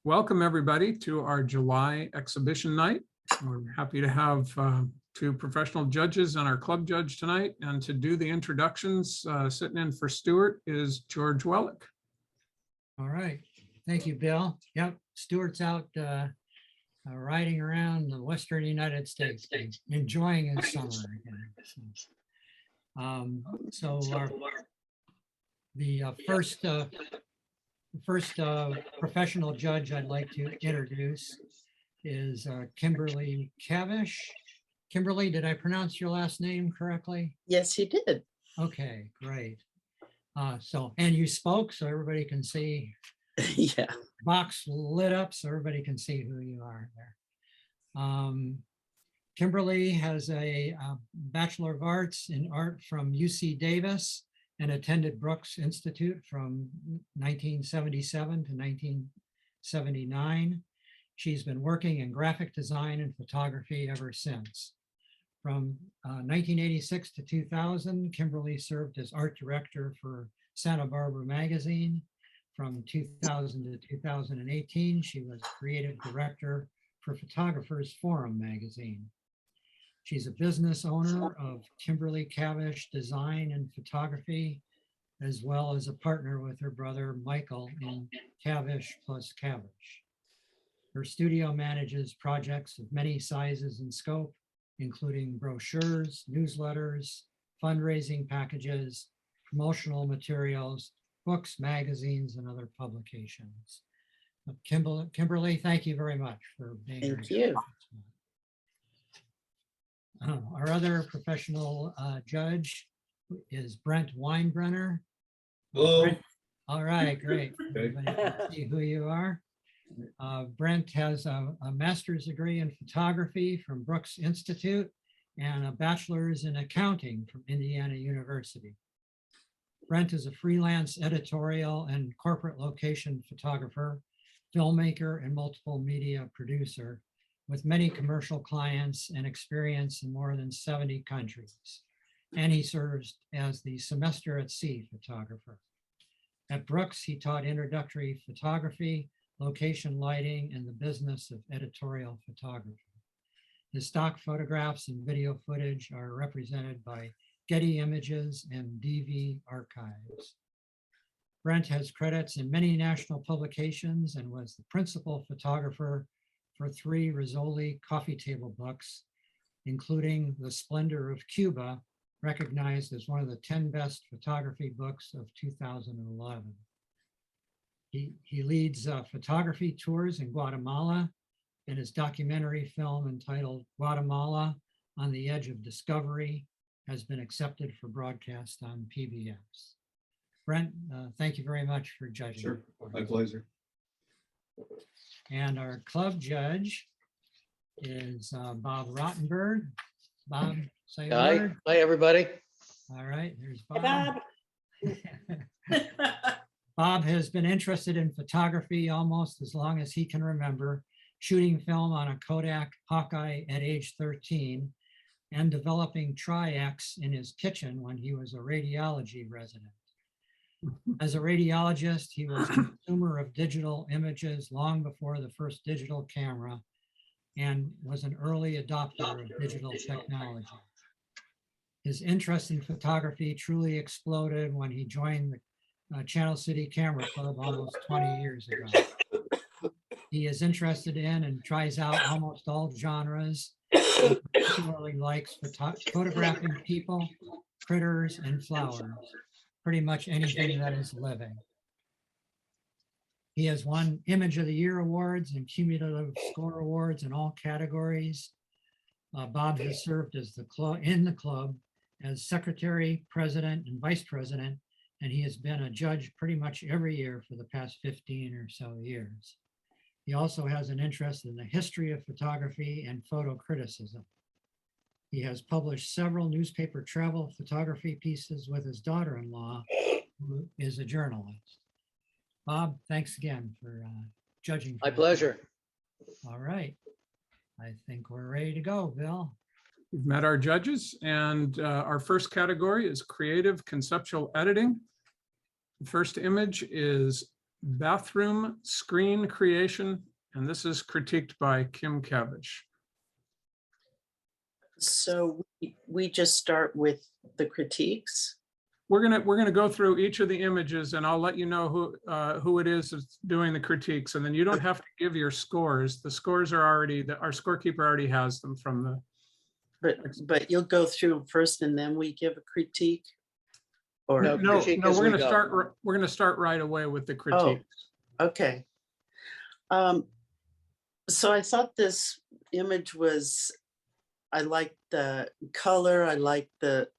Welcome everybody to our July exhibition night. We're happy to have two professional judges and our club judge tonight. And to do the introductions, sitting in for Stuart is George Wellick. All right. Thank you, Bill. Yep. Stuart's out riding around the Western United States, enjoying his summer again. The first professional judge I'd like to introduce is Kimberly Cavish. Kimberly, did I pronounce your last name correctly? Yes, you did. Okay, great. And you spoke so everybody can see. Yeah. Box lit up so everybody can see who you are there. Kimberly has a Bachelor of Arts in Art from UC Davis and attended Brooks Institute from 1977 to 1979. She's been working in graphic design and photography ever since. From 1986 to 2000, Kimberly served as art director for Santa Barbara Magazine. From 2000 to 2018, she was creative director for Photographers Forum magazine. She's a business owner of Kimberly Cavish Design and Photography, as well as a partner with her brother Michael in Cavish plus Cavish. Her studio manages projects of many sizes and scope, including brochures, newsletters, fundraising packages, promotional materials, books, magazines, and other publications. Kimberly, thank you very much for being here. Thank you. Our other professional judge is Brent Weinbrenner. Hello. Brent, all right, great. Okay. Everybody can see who you are. Brent has a master's degree in photography from Brooks Institute and a bachelor's in accounting from Indiana University. Brent is a freelance editorial and corporate location photographer, filmmaker, and multiple media producer with many commercial clients and experience in more than 70 countries. And he serves as the semester at sea photographer. At Brooks, he taught introductory photography, location lighting, and the business of editorial photography. His stock photographs and video footage are represented by Getty Images and DV Archives. Brent has credits in many national publications and was the principal photographer for 3 Rizzoli coffee table books, including The Splendor of Cuba, recognized as one of the 10 best photography books of 2011. He leads photography tours in Guatemala, and his documentary film entitled Guatemala on the Edge of Discovery has been accepted for broadcast on PBS. Brent, thank you very much for judging. Sure, my pleasure. And our club judge is Bob Rottenberg. Bob, say a Hi, word. hi, everybody. All right, there's Hi, Bob. Bob. Bob has been interested in photography almost as long as he can remember, shooting film on a Kodak Hawkeye at age 13 and developing Tri-X in his kitchen when he was a radiology resident. As a radiologist, he was a consumer of digital images long before the first digital camera and was an early adopter of digital technology. His interest in photography truly exploded when he joined the Channel City Camera Club almost 20 years ago. He is interested in and tries out almost all genres, and particularly likes photographing people, critters, and flowers, pretty much anything that is living. He has won Image of the Year awards and cumulative score awards in all categories. Bob has served as in the club as secretary, president, and vice president, and he has been a judge pretty much every year for the past 15 or so years. He also has an interest in the history of photography and photo criticism. He has published several newspaper travel photography pieces with his daughter-in-law, who is a journalist. Bob, thanks again for judging. My pleasure. All right. I think we're ready to go, Bill. We've met our judges, and our first category is creative conceptual editing. The first image is bathroom screen creation, and this is critiqued by Kim Cavish. So we just start with the critiques. We're gonna go through each of the images, and I'll let you know who it is that's doing the critiques, and then you don't have to give your scores. The scores are already, our scorekeeper already has them from the. But you'll go through them first and then we give a critique? Or, No. No, critique no, as we're we gonna go. start, we're gonna start right away with the critiques. okay. So I thought this image was, I liked the color, I liked the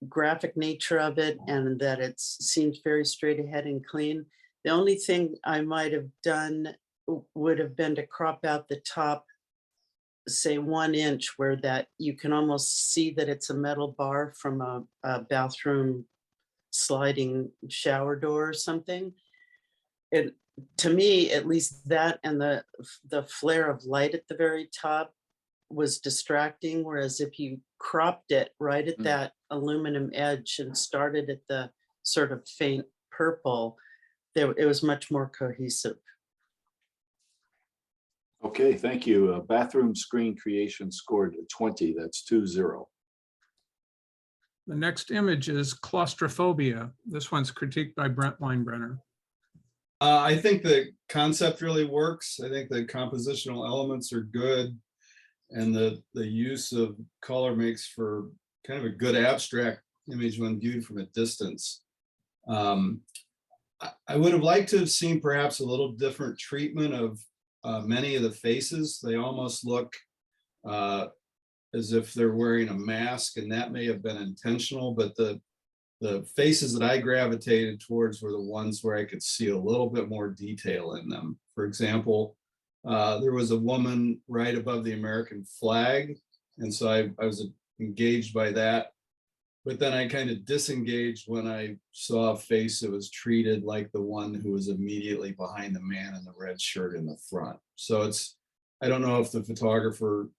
graphic nature of it, and that it seems very straight ahead and clean. The only thing I might have done would have been to crop out the top, say 1 inch, where that you can almost see that it's a metal bar from a bathroom sliding shower door or something. It, to me, at least that and the flare of light at the very top was distracting, whereas if you cropped it right at that aluminum edge and started at the sort of faint purple, it was much more cohesive. Okay, thank you. Bathroom screen creation scored 20. That's 2-0. The next image is claustrophobia. This one's critiqued by Brent Weinbrenner. I think the concept really works. I think the compositional elements are good. And the use of color makes for kind of a good abstract image when viewed from a distance. I would have liked to have seen perhaps a little different treatment of many of the faces. They almost look as if they're wearing a mask, and that may have been intentional, but the faces that I gravitated towards were the ones where I could see a little bit more detail in them. For example, there was a woman right above the American flag, and so I was engaged by that. But then I kind of disengaged when I saw a face that was treated like the one who was immediately behind the man in the red shirt in the front. So I don't know if the photographer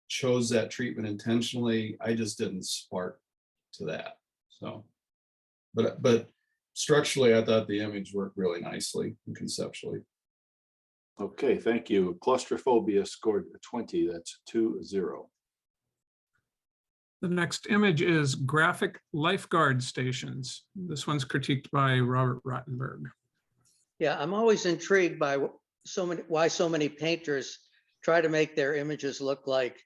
chose that treatment intentionally. I just didn't spark to that. So, but structurally, I thought the image worked really nicely and conceptually. Okay, thank you. Claustrophobia scored 20. That's 2-0. The next image is graphic lifeguard stations. This one's critiqued by Robert Rottenberg. Yeah, I'm always intrigued by why so many painters try to make their images look like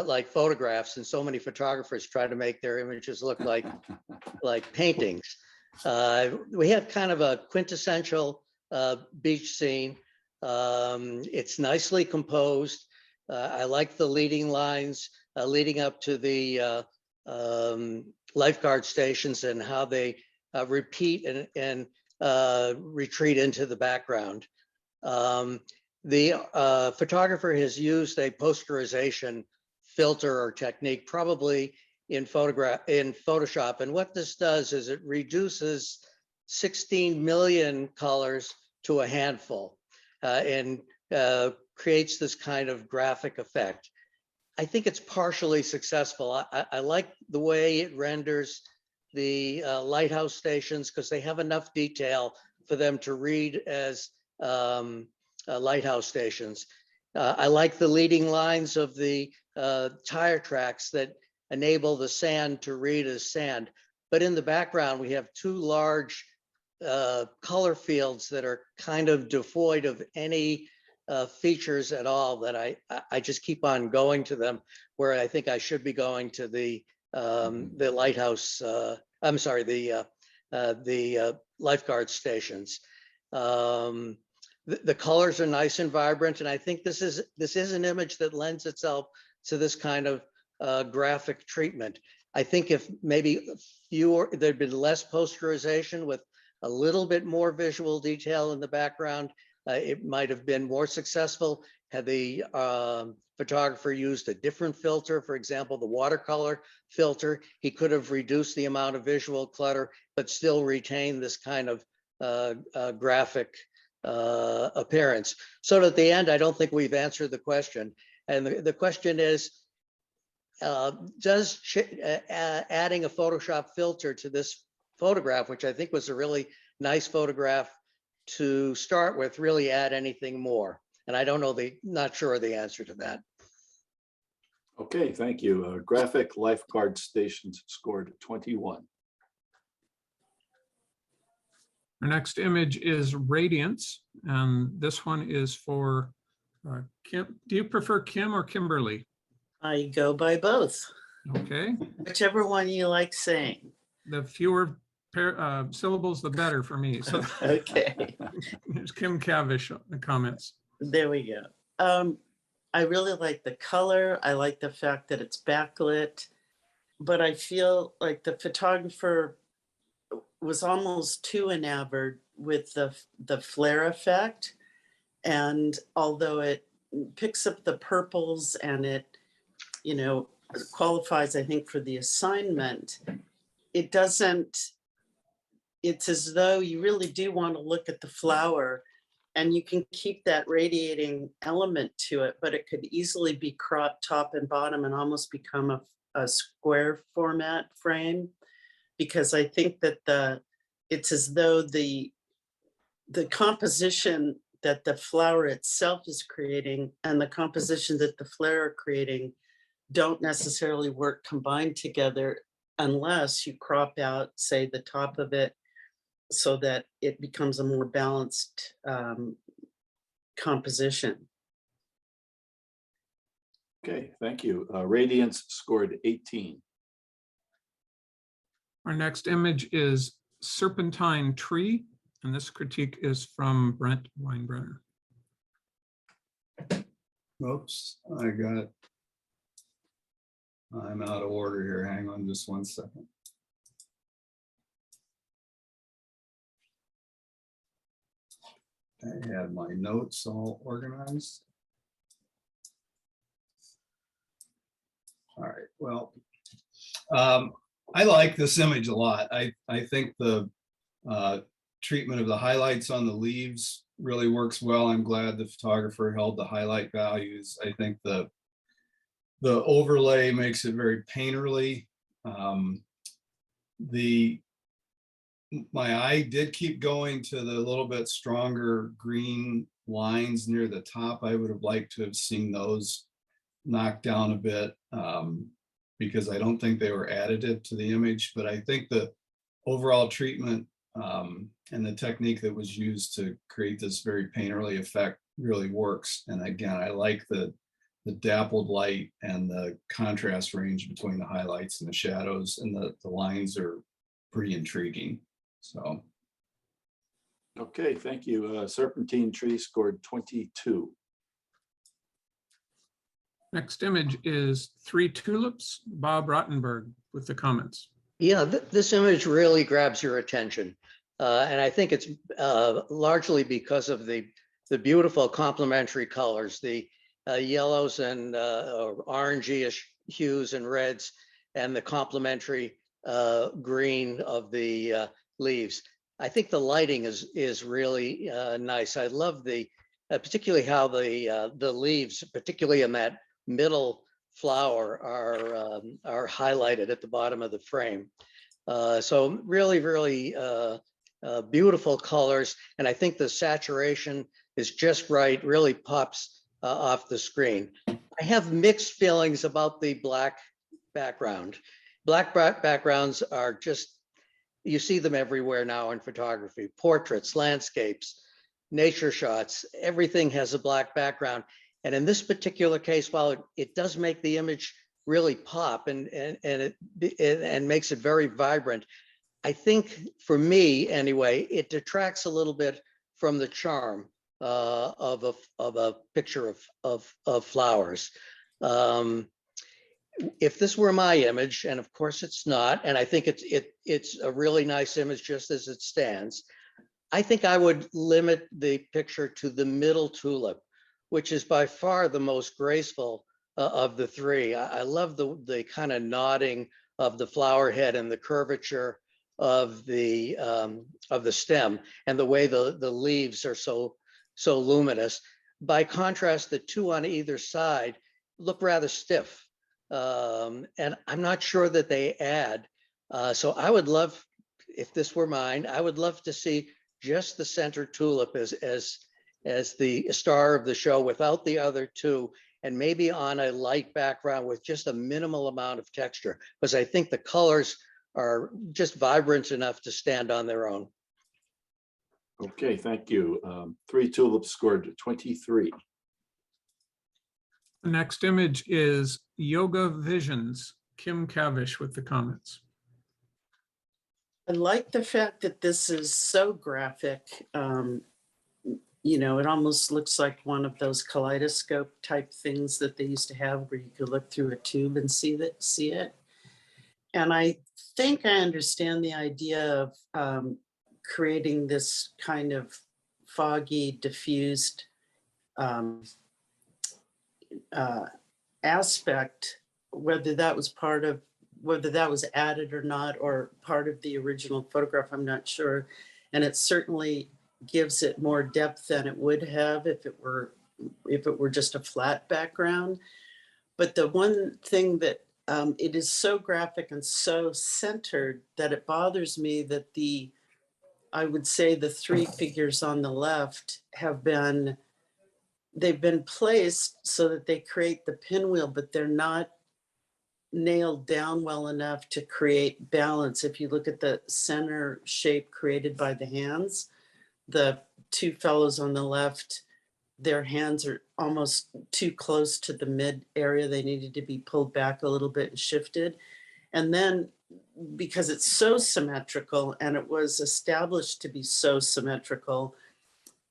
like photographs, and so many photographers try to make their images look like paintings. We have kind of a quintessential beach scene. It's nicely composed. I like the leading lines leading up to the lifeguard stations and how they repeat and retreat into the background. The photographer has used a posterization filter or technique, probably in Photoshop. And what this does is it reduces 16 million colors to a handful and creates this kind of graphic effect. I think it's partially successful. I like the way it renders the lighthouse stations because they have enough detail for them to read as lighthouse stations. I like the leading lines of the tire tracks that enable the sand to read as sand. But in the background, we have two large color fields that are kind of devoid of any features at all, that I just keep on going to them, where I think I should be going to the lighthouse, I'm sorry, the lifeguard stations. The colors are nice and vibrant, and I think this is an image that lends itself to this kind of graphic treatment. I think if maybe there'd been less posterization with a little bit more visual detail in the background, it might have been more successful had the photographer used a different filter. For example, the watercolor filter, he could have reduced the amount of visual clutter, but still retain this kind of graphic appearance. So at the end, I don't think we've answered the question. And the question is, does adding a Photoshop filter to this photograph, which I think was a really nice photograph to start with, really add anything more? And I don't know not sure of the answer to that. Okay, thank you. Graphic lifeguard stations scored 21. Our next image is Radiance, and this one is for Kim. Do you prefer Kim or Kimberly? I go by both, Okay, whichever one you like saying. the fewer syllables, the better for me. So Okay, there's Kim Cavish comments. there we go. I really like the color. I like the fact that it's backlit, but I feel like the photographer was almost too enamored with the flare effect. And although it picks up the purples and it, you know, qualifies, I think, for the assignment, it doesn't, it's as though you really do want to look at the flower and you can keep that radiating element to it, but it could easily be cropped top and bottom and almost become a square format frame. Because I think that it's as though the composition that the flower itself is creating and the composition that the flare are creating don't necessarily work combined together unless you crop out, say, the top of it so that it becomes a more balanced composition. Okay, thank you. Radiance scored 18. Our next image is Serpentine Tree, and this critique is from Brent Weinbrenner. Oops, I'm out of order here. Hang on just one second. I had my notes all organized. All right, well, I like this image a lot. I think the treatment of the highlights on the leaves really works well. I'm glad the photographer held the highlight values. I think the overlay makes it very painterly. My eye did keep going to the little bit stronger green lines near the top. I would have liked to have seen those knocked down a bit because I don't think they were additive to the image, but I think the overall treatment and the technique that was used to create this very painterly effect really works. And again, I like the dappled light and the contrast range between the highlights and the shadows, and the lines are pretty intriguing. So. Okay, thank you. Serpentine Tree scored 22. Next image is Three Tulips, Bob Rottenberg with the comments. Yeah, this image really grabs your attention. And I think it's largely because of the beautiful complementary colors, the yellows and orangey-ish hues and reds, and the complementary green of the leaves. I think the lighting is really nice. I love particularly how the leaves, particularly in that middle flower, are highlighted at the bottom of the frame. So really, really beautiful colors. And I think the saturation is just right, really pops off the screen. I have mixed feelings about the black background. Black backgrounds are just, you see them everywhere now in photography, portraits, landscapes, nature shots, everything has a black background. And in this particular case, while it does make the image really pop and makes it very vibrant, I think for me anyway, it detracts a little bit from the charm of a picture of flowers. If this were my image, and of course it's not, and I think it's a really nice image just as it stands, I think I would limit the picture to the middle tulip, which is by far the most graceful of the three. I love the kind of nodding of the flower head and the curvature of the stem, and the way the leaves are so luminous. By contrast, the two on either side look rather stiff, and I'm not sure that they add. So I would love if this were mine, I would love to see just the center tulip as the star of the show without the other two, and maybe on a light background with just a minimal amount of texture, because I think the colors are just vibrant enough to stand on their own. Okay, thank you. 3 tulips scored 23. The next image is Yoga Visions, Kim Cavish with the comments. I like the fact that this is so graphic. You know, it almost looks like one of those kaleidoscope type things that they used to have where you could look through a tube and see it. And I think I understand the idea of creating this kind of foggy, diffused aspect, whether that was added or not, or part of the original photograph, I'm not sure. And it certainly gives it more depth than it would have if it were just a flat background. But the one thing that it is so graphic and so centered that it bothers me that I would say the 3 figures on the left they've been placed so that they create the pinwheel, but they're not nailed down well enough to create balance. If you look at the center shape created by the hands, the 2 fellows on the left, their hands are almost too close to the mid area. They needed to be pulled back a little bit and shifted. And then because it's so symmetrical and it was established to be so symmetrical,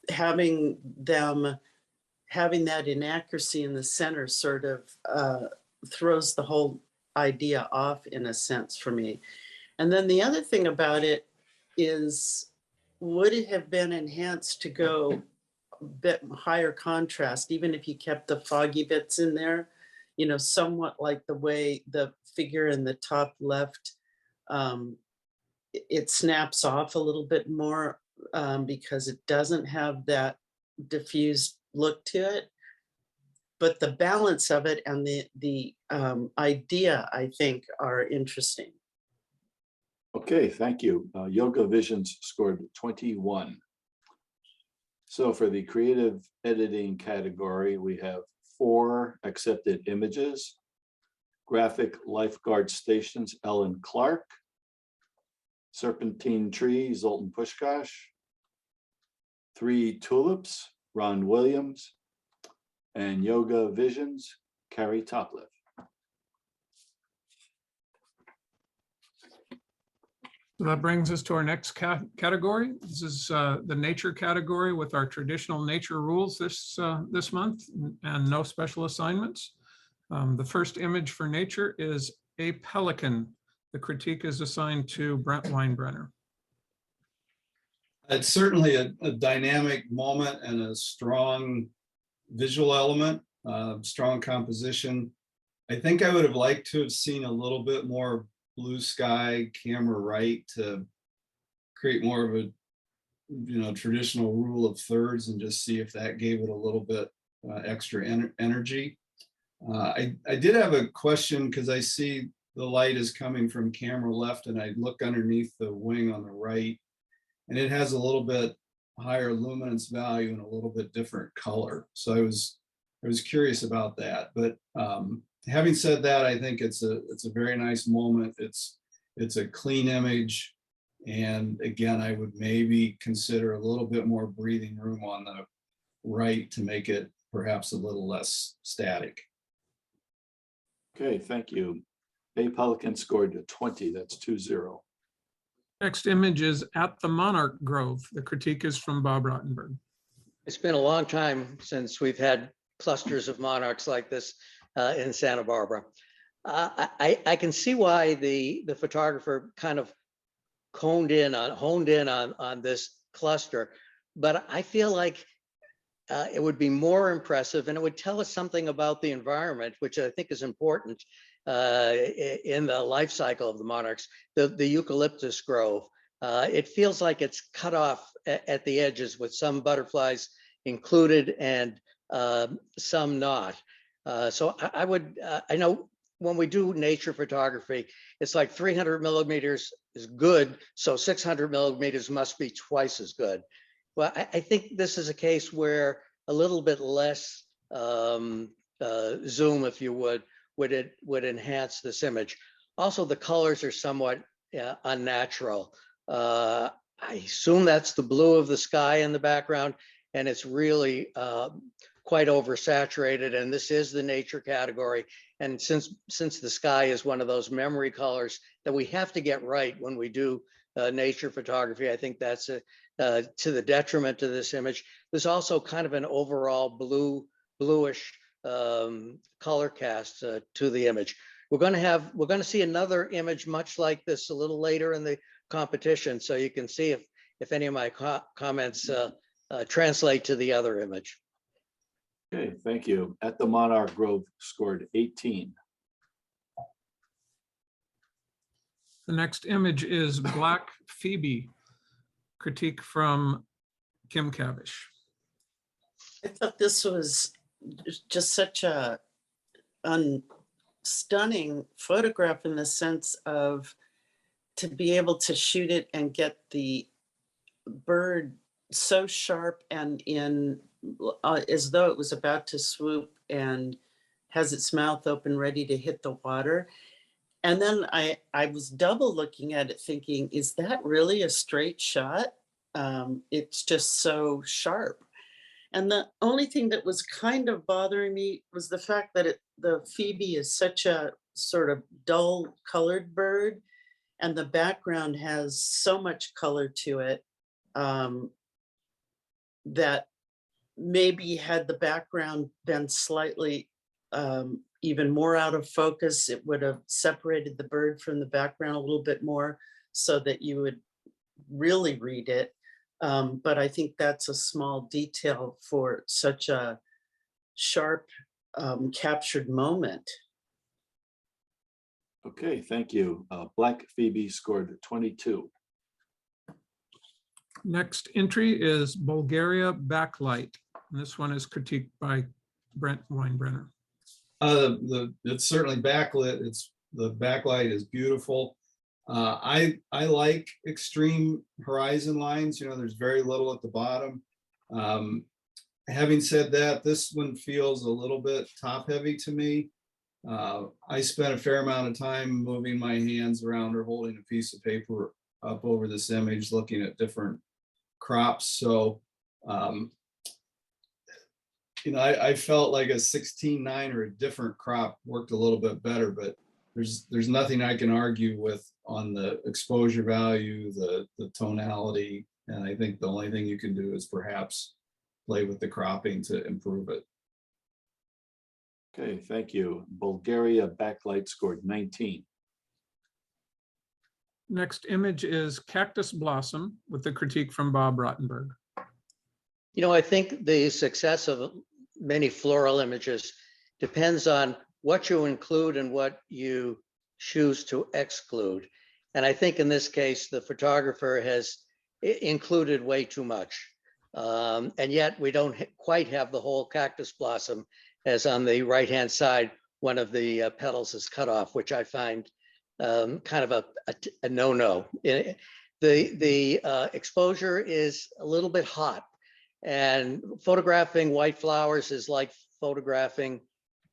having that inaccuracy in the center sort of throws the whole idea off in a sense for me. And then the other thing about it is, would it have been enhanced to go a bit higher contrast, even if you kept the foggy bits in there, you know, somewhat like the way the figure in the top left, it snaps off a little bit more because it doesn't have that diffused look to it. But the balance of it and the idea, I think, are interesting. Okay, thank you. Yoga Visions scored 21. So for the creative editing category, we have 4 accepted images. Graphic Lifeguard Stations, Ellen Clark. Serpentine Tree, Zoltan Pushkash. 3 Tulips, Ron Williams. And Yoga Visions, Carrie Topliff. So that brings us to our next category. This is the nature category with our traditional nature rules this month and no special assignments. The first image for nature is a pelican. The critique is assigned to Brent Weinbrenner. It's certainly a dynamic moment and a strong visual element, strong composition. I think I would have liked to have seen a little bit more blue sky camera right to create more of a traditional rule of thirds and just see if that gave it a little bit extra energy. I did have a question because I see the light is coming from camera left and I look underneath the wing on the right and it has a little bit higher luminance value and a little bit different color. So I was curious about that. But having said that, I think it's a very nice moment. It's a clean image. And again, I would maybe consider a little bit more breathing room on the right to make it perhaps a little less static. Okay, thank you. A Pelican scored 20, that's 2-0. Next image is at the Monarch Grove. The critique is from Bob Rottenberg. It's been a long time since we've had clusters of monarchs like this in Santa Barbara. I can see why the photographer kind of honed in on this cluster, but I feel like it would be more impressive and it would tell us something about the environment, which I think is important in the life cycle of the monarchs. The eucalyptus grove, it feels like it's cut off at the edges with some butterflies included and some not. So I know when we do nature photography, it's like 300 millimeters is good, so 600 millimeters must be twice as good. Well, I think this is a case where a little bit less zoom, if you would enhance this image. Also, the colors are somewhat unnatural. I assume that's the blue of the sky in the background, and it's really quite oversaturated. And this is the nature category. And since the sky is one of those memory colors that we have to get right when we do nature photography, I think that's to the detriment to this image. There's also kind of an overall bluish color cast to the image. We're going to see another image much like this a little later in the competition, so you can see if any of my comments translate to the other image. Okay, thank you. At the Monarch Grove scored 18. The next image is Black Phoebe, critique from Kim Cavish. I thought this was just such a stunning photograph in the sense of to be able to shoot it and get the bird so sharp and in as though it was about to swoop and has its mouth open ready to hit the water. And then I was double looking at it thinking, is that really a straight shot? It's just so sharp. And the only thing that was kind of bothering me was the fact that the Phoebe is such a sort of dull colored bird, and the background has so much color to it that maybe had the background been slightly even more out of focus, it would have separated the bird from the background a little bit more so that you would really read it. But I think that's a small detail for such a sharp captured moment. Okay, thank you. Black Phoebe scored 22. Next entry is Bulgaria Backlight. And this one is critiqued by Brent Weinbrenner. It's certainly backlit. The backlight is beautiful. I like extreme horizon lines. You know, there's very little at the bottom. Having said that, this one feels a little bit top heavy to me. I spent a fair amount of time moving my hands around or holding a piece of paper up over this image, looking at different crops. So, you know, I felt like a 16:9 or a different crop worked a little bit better, but there's nothing I can argue with on the exposure value, the tonality. And I think the only thing you can do is perhaps play with the cropping to improve it. Okay, thank you. Bulgaria Backlight scored 19. Next image is Cactus Blossom with the critique from Bob Rottenberg. You know, I think the success of many floral images depends on what you include and what you choose to exclude. And I think in this case, the photographer has included way too much. And yet we don't quite have the whole cactus blossom, as on the right-hand side, one of the petals is cut off, which I find kind of a no-no. The exposure is a little bit hot, and photographing white flowers is like photographing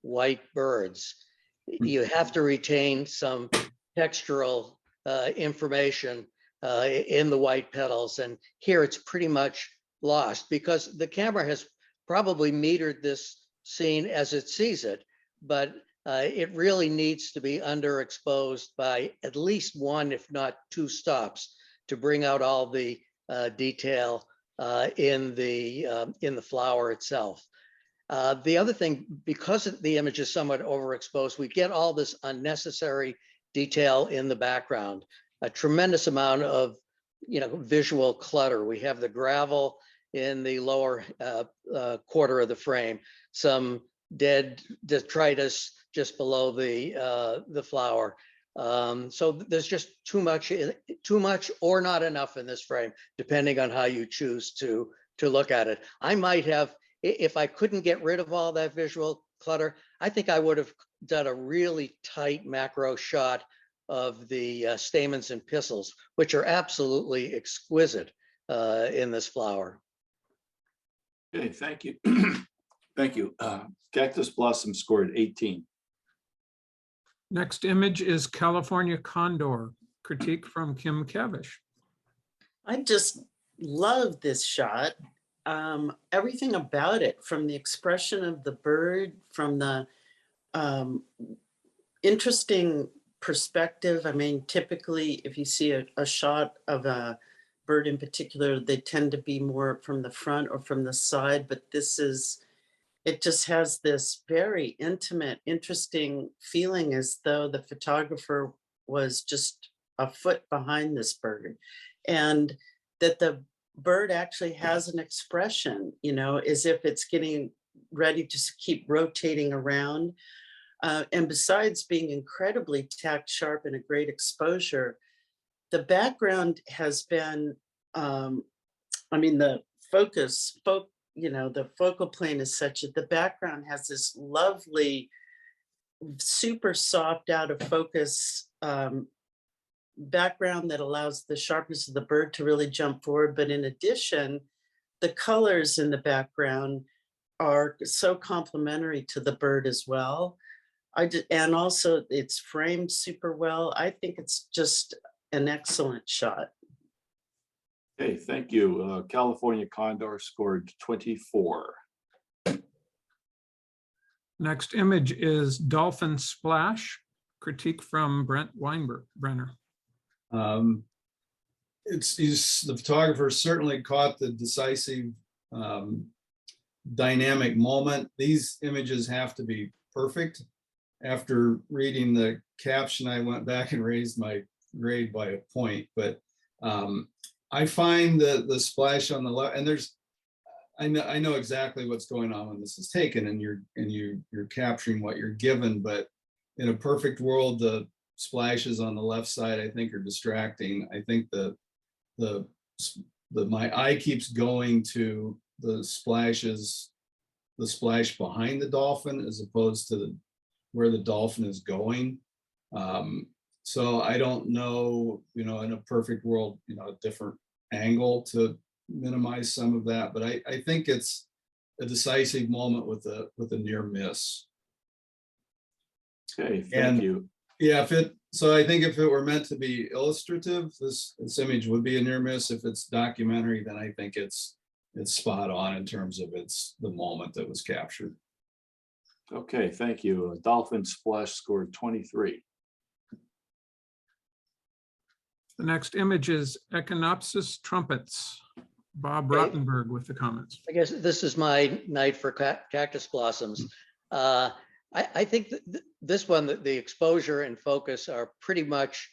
white birds. You have to retain some textural information in the white petals, and here it's pretty much lost because the camera has probably metered this scene as it sees it, but it really needs to be underexposed by at least one, if not two stops, to bring out all the detail in the flower itself. The other thing, because the image is somewhat overexposed, we get all this unnecessary detail in the background, a tremendous amount of visual clutter. We have the gravel in the lower quarter of the frame, some dead detritus just below the flower. So there's just too much or not enough in this frame, depending on how you choose to look at it. I might have, if I couldn't get rid of all that visual clutter, I think I would have done a really tight macro shot of the stamens and pistils, which are absolutely exquisite in this flower. Okay, thank you. Thank you. Cactus Blossom scored 18. Next image is California Condor, critique from Kim Cavish. I just love this shot. Everything about it, from the expression of the bird, from the interesting perspective. I mean, typically, if you see a shot of a bird in particular, they tend to be more from the front or from the side, but this is, it just has this very intimate, interesting feeling, as though the photographer was just a foot behind this bird, and that the bird actually has an expression, you know, as if it's getting ready to keep rotating around. And besides being incredibly tack sharp and a great exposure, the background has been, I mean, the the focal plane is such that the background has this lovely, super soft, out of focus background that allows the sharpness of the bird to really jump forward. But in addition, the colors in the background are so complementary to the bird as well. And also it's framed super well. I think it's just an excellent shot. Okay, thank you. California Condor scored 24. Next image is Dolphin Splash, critique from Brent Weinbrenner. The photographer certainly caught the decisive dynamic moment. These images have to be perfect. After reading the caption, I went back and raised my grade by a point, but I find the splash on the left, and I know exactly what's going on when this is taken, and you're capturing what you're given, but in a perfect world, the splashes on the left side, I think, are distracting. I think my eye keeps going to the splash behind the dolphin as opposed to where the dolphin is going. So I don't know, in a perfect world, a different angle to minimize some of that, but I think it's a decisive moment with a near miss. Okay, thank you. Yeah, so I think if it were meant to be illustrative, this image would be a near miss. If it's documentary, then I think it's spot on in terms of the moment that was captured. Okay, thank you. Dolphin Splash scored 23. The next image is Echinopsis Trumpets. Bob Okay. Rottenberg with the comments. I guess this is my night for cactus blossoms. I think this one, the exposure and focus are pretty much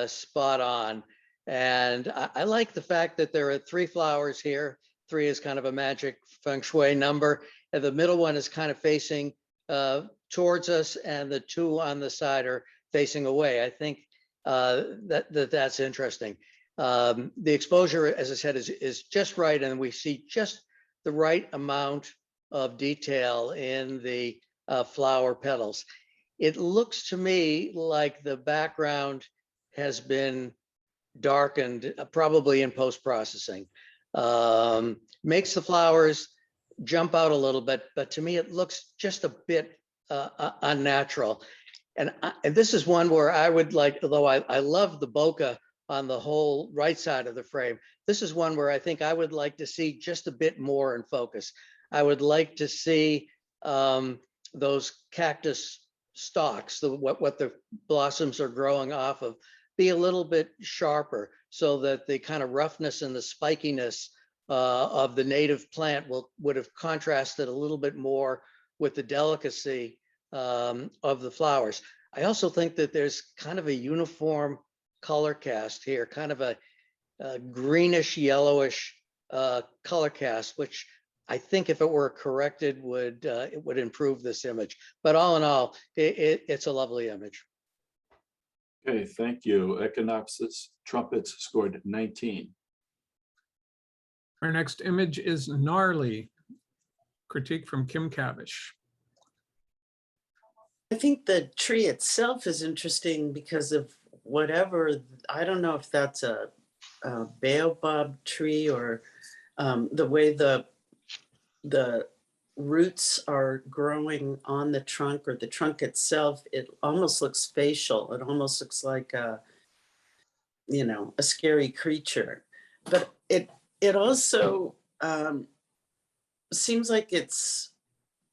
spot on. And I like the fact that there are 3 flowers here. 3 is kind of a magic feng shui number. And the middle one is kind of facing towards us, and the 2 on the side are facing away. I think that's interesting. The exposure, as I said, is just right, and we see just the right amount of detail in the flower petals. It looks to me like the background has been darkened, probably in post-processing. Makes the flowers jump out a little bit, but to me it looks just a bit unnatural. And this is one where I would like, although I love the bokeh on the whole right side of the frame, this is one where I think I would like to see just a bit more in focus. I would like to see those cactus stalks, what the blossoms are growing off of, be a little bit sharper, so that the kind of roughness and the spikiness of the native plant would have contrasted a little bit more with the delicacy of the flowers. I also think that there's kind of a uniform color cast here, kind of a greenish yellowish color cast, which I think if it were corrected it would improve this image. But all in all, it's a lovely image. Okay, thank you. Echinopsis Trumpets scored 19. Our next image is Gnarly, critique from Kim Cavish. I think the tree itself is interesting because of whatever, I don't know if that's a baobab tree or the way the roots are growing on the trunk or the trunk itself, it almost looks facial. It almost looks like a, a scary creature. But it also seems like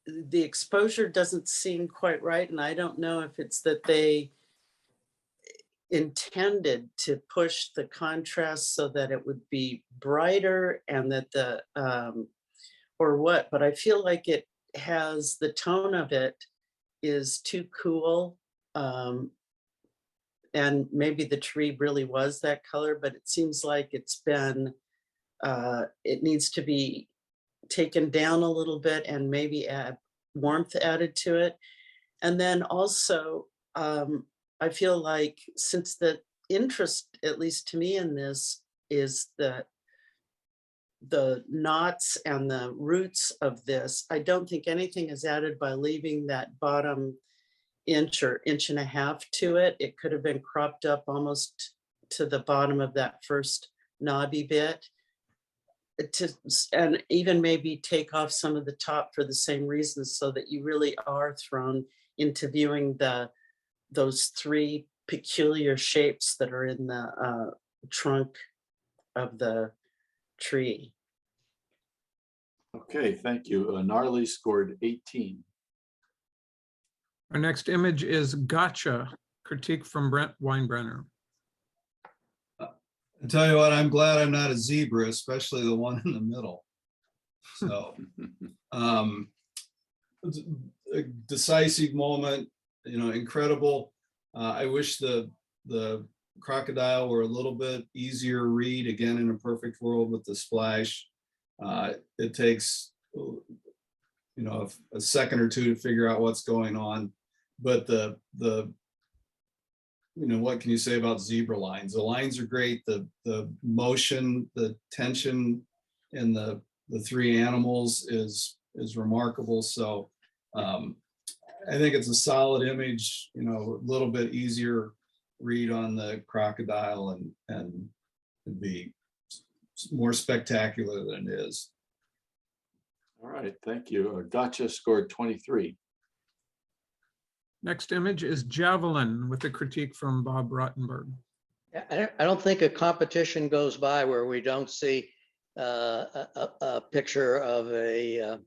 the exposure doesn't seem quite right. And I don't know if it's that they intended to push the contrast so that it would be brighter and that or what, but I feel like it has the tone of it is too cool. And maybe the tree really was that color, but it seems like it needs to be taken down a little bit and maybe add warmth added to it. And then also, I feel like since the interest, at least to me in this, is the knots and the roots of this, I don't think anything is added by leaving that bottom inch or inch and a half to it. It could have been cropped up almost to the bottom of that first knobby bit. And even maybe take off some of the top for the same reasons, so that you really are thrown into viewing those three peculiar shapes that are in the trunk of the tree. Okay, thank you. Gnarly scored 18. Our next image is Gotcha, critique from Brent Weinbrenner. I tell you what, I'm glad I'm not a zebra, especially the one in the middle. So, a decisive moment, incredible. I wish the crocodile were a little bit easier read, again, in a perfect world with the splash. It takes, a second or two to figure out what's going on. But what can you say about zebra lines? The lines are great. The motion, the tension in the three animals is remarkable. So I think it's a solid image, a little bit easier read on the crocodile and it'd be more spectacular than it is. All right, thank you. Gotcha scored 23. Next image is Javelin with a critique from Bob Rottenberg. I don't think a competition goes by where we don't see a picture of a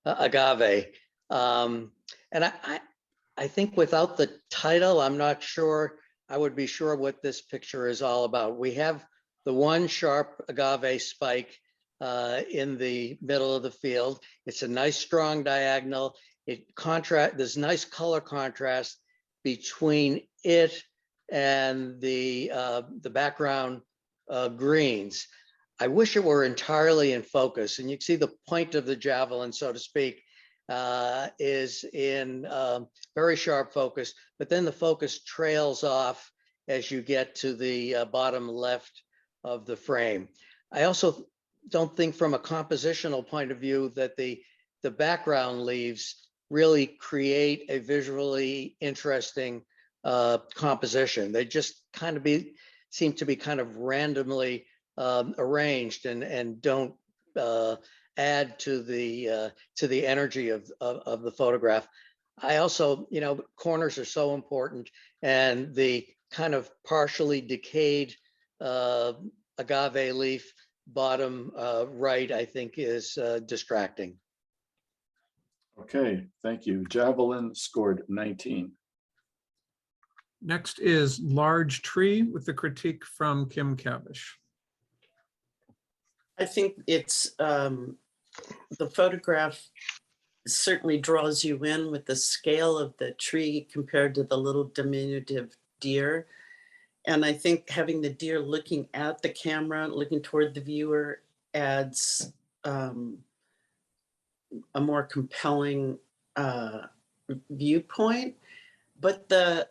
agave. And I think without the title, I'm not sure I would be sure what this picture is all about. We have the one sharp agave spike in the middle of the field. It's a nice strong diagonal. There's nice color contrast between it and the background greens. I wish it were entirely in focus, and you can see the point of the javelin, so to speak, is in very sharp focus, but then the focus trails off as you get to the bottom left of the frame. I also don't think from a compositional point of view that the background leaves really create a visually interesting composition. They just kind of seem to be kind of randomly arranged and don't add to the energy of the photograph. I also, corners are so important, and the kind of partially decayed agave leaf bottom right, I think, is distracting. Okay, thank you. Javelin scored 19. Next is Large Tree with the critique from Kim Cavish. I think it's the photograph certainly draws you in with the scale of the tree compared to the little diminutive deer. And I think having the deer looking at the camera, looking toward the viewer, adds a more compelling viewpoint. But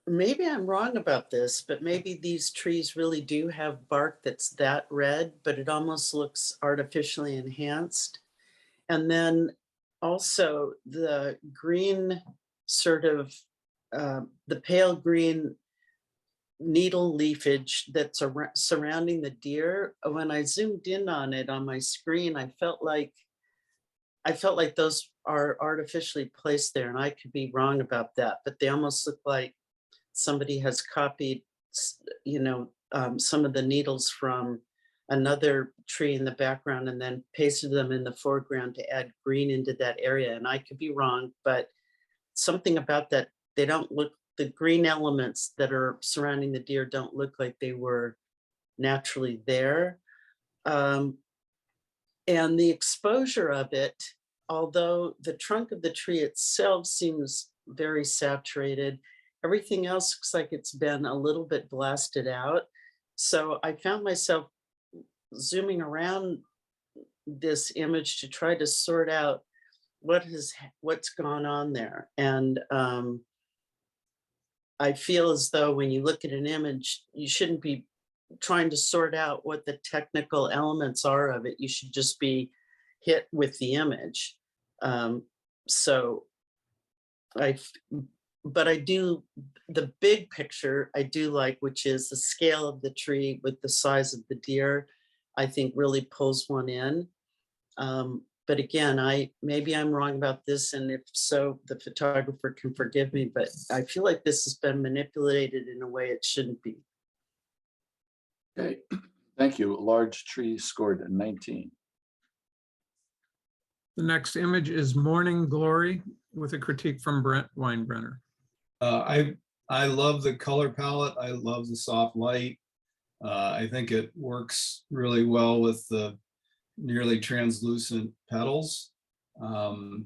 maybe I'm wrong about this, but maybe these trees really do have bark that's that red, but it almost looks artificially enhanced. And then also the green sort of, the pale green needle leafage that's surrounding the deer. When I zoomed in on it on my screen, I felt like those are artificially placed there, and I could be wrong about that, but they almost look like somebody has copied, some of the needles from another tree in the background and then pasted them in the foreground to add green into that area. And I could be wrong, but something about that, they don't look, the green elements that are surrounding the deer don't look like they were naturally there. And the exposure of it, although the trunk of the tree itself seems very saturated, everything else looks like it's been a little bit blasted out. So I found myself zooming around this image to try to sort out what's gone on there. And I feel as though when you look at an image, you shouldn't be trying to sort out what the technical elements are of it. You should just be hit with the image. But I do, the big picture I do like, which is the scale of the tree with the size of the deer, I think really pulls one in. But again, maybe I'm wrong about this, and if so, the photographer can forgive me, but I feel like this has been manipulated in a way it shouldn't be. Okay, thank you. Large tree scored 19. The next image is Morning Glory with a critique from Brent Weinbrenner. I love the color palette. I love the soft light. I think it works really well with the nearly translucent petals. I'd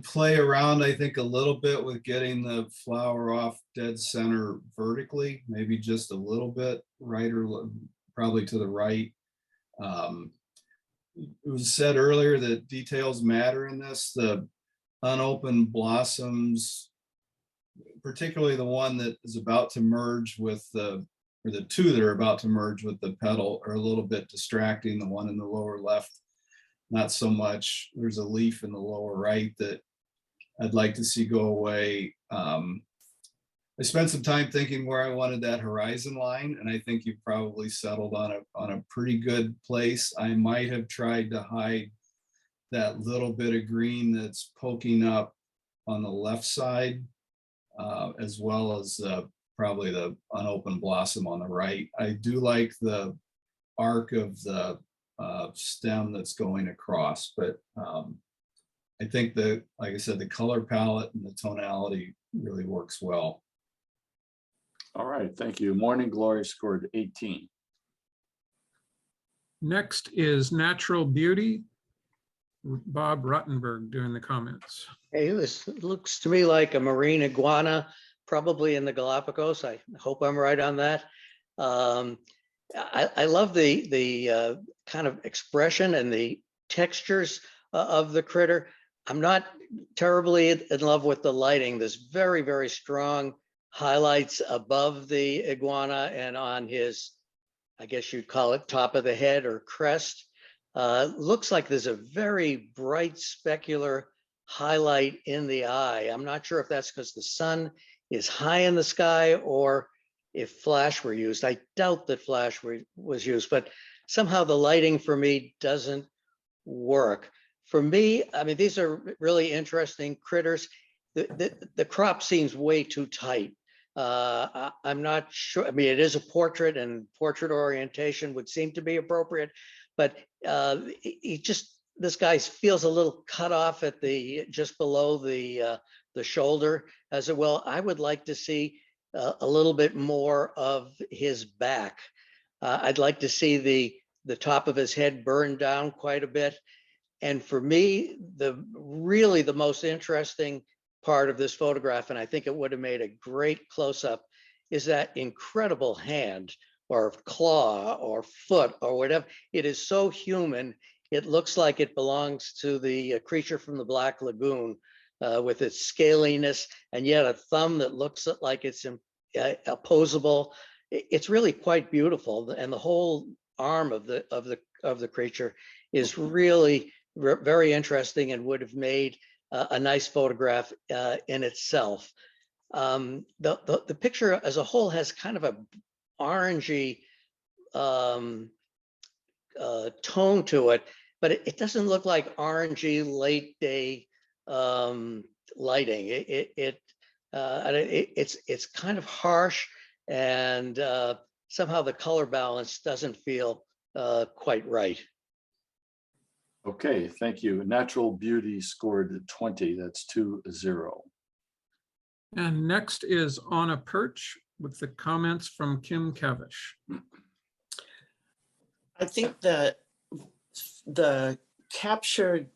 play around, I think, a little bit with getting the flower off dead center vertically, maybe just a little bit right, or probably to the right. It was said earlier that details matter in this. The unopened blossoms, particularly the one that is about to merge with the two that are about to merge with the petal, are a little bit distracting. The one in the lower left, not so much. There's a leaf in the lower right that I'd like to see go away. I spent some time thinking where I wanted that horizon line, and I think you've probably settled on a pretty good place. I might have tried to hide that little bit of green that's poking up on the left side, as well as probably the unopened blossom on the right. I do like the arc of the stem that's going across, but I think that, like I said, the color palette and the tonality really works well. All right, thank you. Morning Glory scored 18. Next is Natural Beauty. Bob Ruttenberg doing the comments. Hey, this looks to me like a marine iguana, probably in the Galapagos. I hope I'm right on that. I love the kind of expression and the textures of the critter. I'm not terribly in love with the lighting. There's very, very strong highlights above the iguana and on his, I guess you'd call it, top of the head or crest. Looks like there's a very bright specular highlight in the eye. I'm not sure if that's because the sun is high in the sky or if flash were used. I doubt that flash was used, but somehow the lighting for me doesn't work. For me, I mean, these are really interesting critters. The crop seems way too tight. I'm not sure. I mean, it is a portrait, and portrait orientation would seem to be appropriate, but this guy feels a little cut off at just below the shoulder, as it will. I would like to see a little bit more of his back. I'd like to see the top of his head burned down quite a bit. And for me, really the most interesting part of this photograph, and I think it would have made a great close-up, is that incredible hand or claw or foot or whatever. It is so human. It looks like it belongs to the creature from the Black Lagoon, with its scaliness, and yet a thumb that looks like it's opposable. It's really quite beautiful, and the whole arm of the creature is really very interesting and would have made a nice photograph in itself. The picture as a whole has kind of a orangey tone to it, but it doesn't look like orangey late day lighting. It's kind of harsh, and somehow the color balance doesn't feel quite right. Okay, thank you. Natural Beauty scored 20, that's 2-0. And next is On a Perch with the comments from Kim Kavish. I think the captured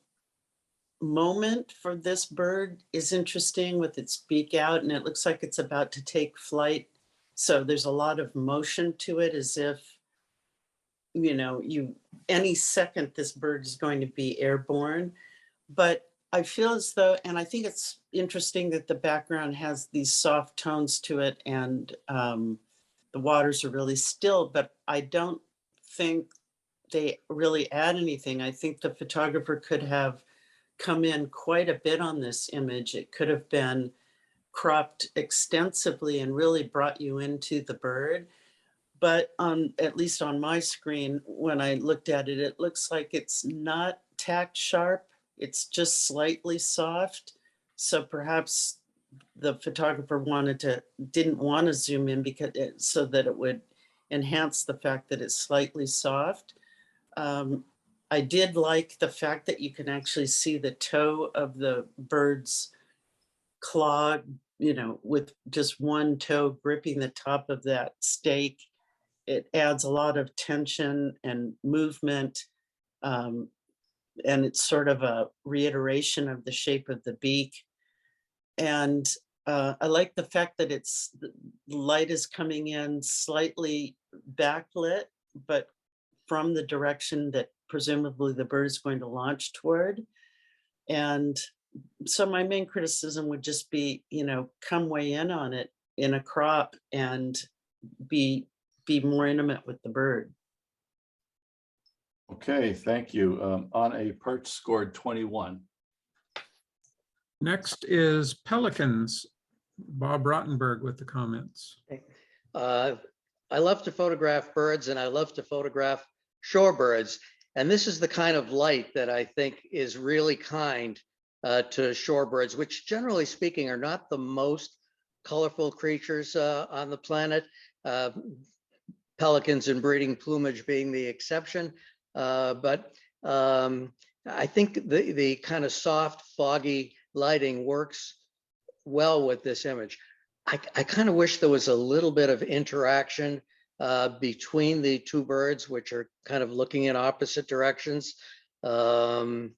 moment for this bird is interesting with its beak out, and it looks like it's about to take flight. So there's a lot of motion to it, as if, you know, any second this bird is going to be airborne. But I feel as though, and I think it's interesting that the background has these soft tones to it, and the waters are really still, but I don't think they really add anything. I think the photographer could have come in quite a bit on this image. It could have been cropped extensively and really brought you into the bird. But at least on my screen, when I looked at it, it looks like it's not tack sharp. It's just slightly soft. So perhaps the photographer didn't want to zoom in so that it would enhance the fact that it's slightly soft. I did like the fact that you can actually see the toe of the bird's claw, you know, with just one toe gripping the top of that stake. It adds a lot of tension and movement. And it's sort of a reiteration of the shape of the beak. And I like the fact that the light is coming in slightly backlit, but from the direction that presumably the bird is going to launch toward. And so my main criticism would just be, you know, come weigh in on it in a crop and be more intimate with the bird. Okay, thank you. On a Perch scored 21. Next is Pelicans. Bob Rottenberg with the comments. I love to photograph birds, and I love to photograph shorebirds. And this is the kind of light that I think is really kind to shorebirds, which generally speaking are not the most colorful creatures on the planet. Pelicans and breeding plumage being the exception. But I think the kind of soft, foggy lighting works well with this image. I kind of wish there was a little bit of interaction between the two birds, which are kind of looking in opposite directions. The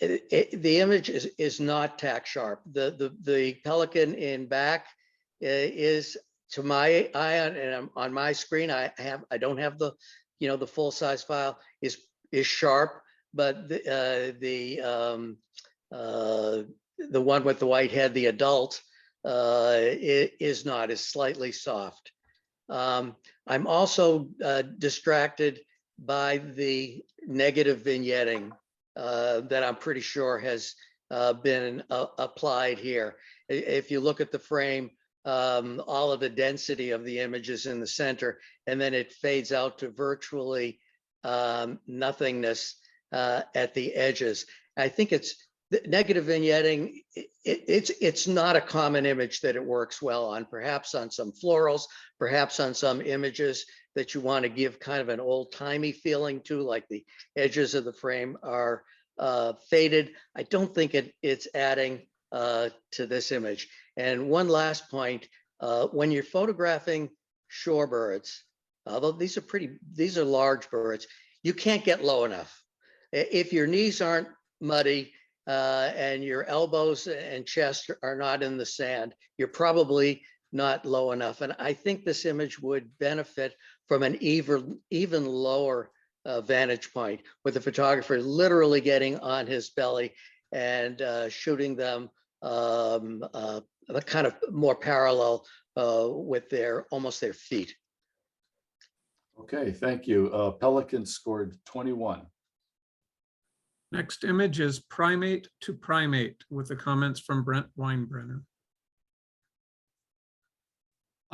image is not tack sharp. The pelican in back is, to my eye on my screen, I don't have the, you know, the full size file, is sharp, but the one with the white head, the adult, is not, is slightly soft. I'm also distracted by the negative vignetting that I'm pretty sure has been applied here. If you look at the frame, all of the density of the image is in the center, and then it fades out to virtually nothingness at the edges. I think it's negative vignetting. It's not a common image that it works well on. Perhaps on some florals, perhaps on some images that you want to give kind of an old-timey feeling to, like the edges of the frame are faded. I don't think it's adding to this image. And one last point, when you're photographing shorebirds, although these are large birds, you can't get low enough. If your knees aren't muddy and your elbows and chest are not in the sand, you're probably not low enough. And I think this image would benefit from an even lower vantage point, with the photographer literally getting on his belly and shooting them kind of more parallel with almost their feet. Okay, thank you. Pelican scored 21. Next image is Primate to Primate with the comments from Brent Weinbrenner.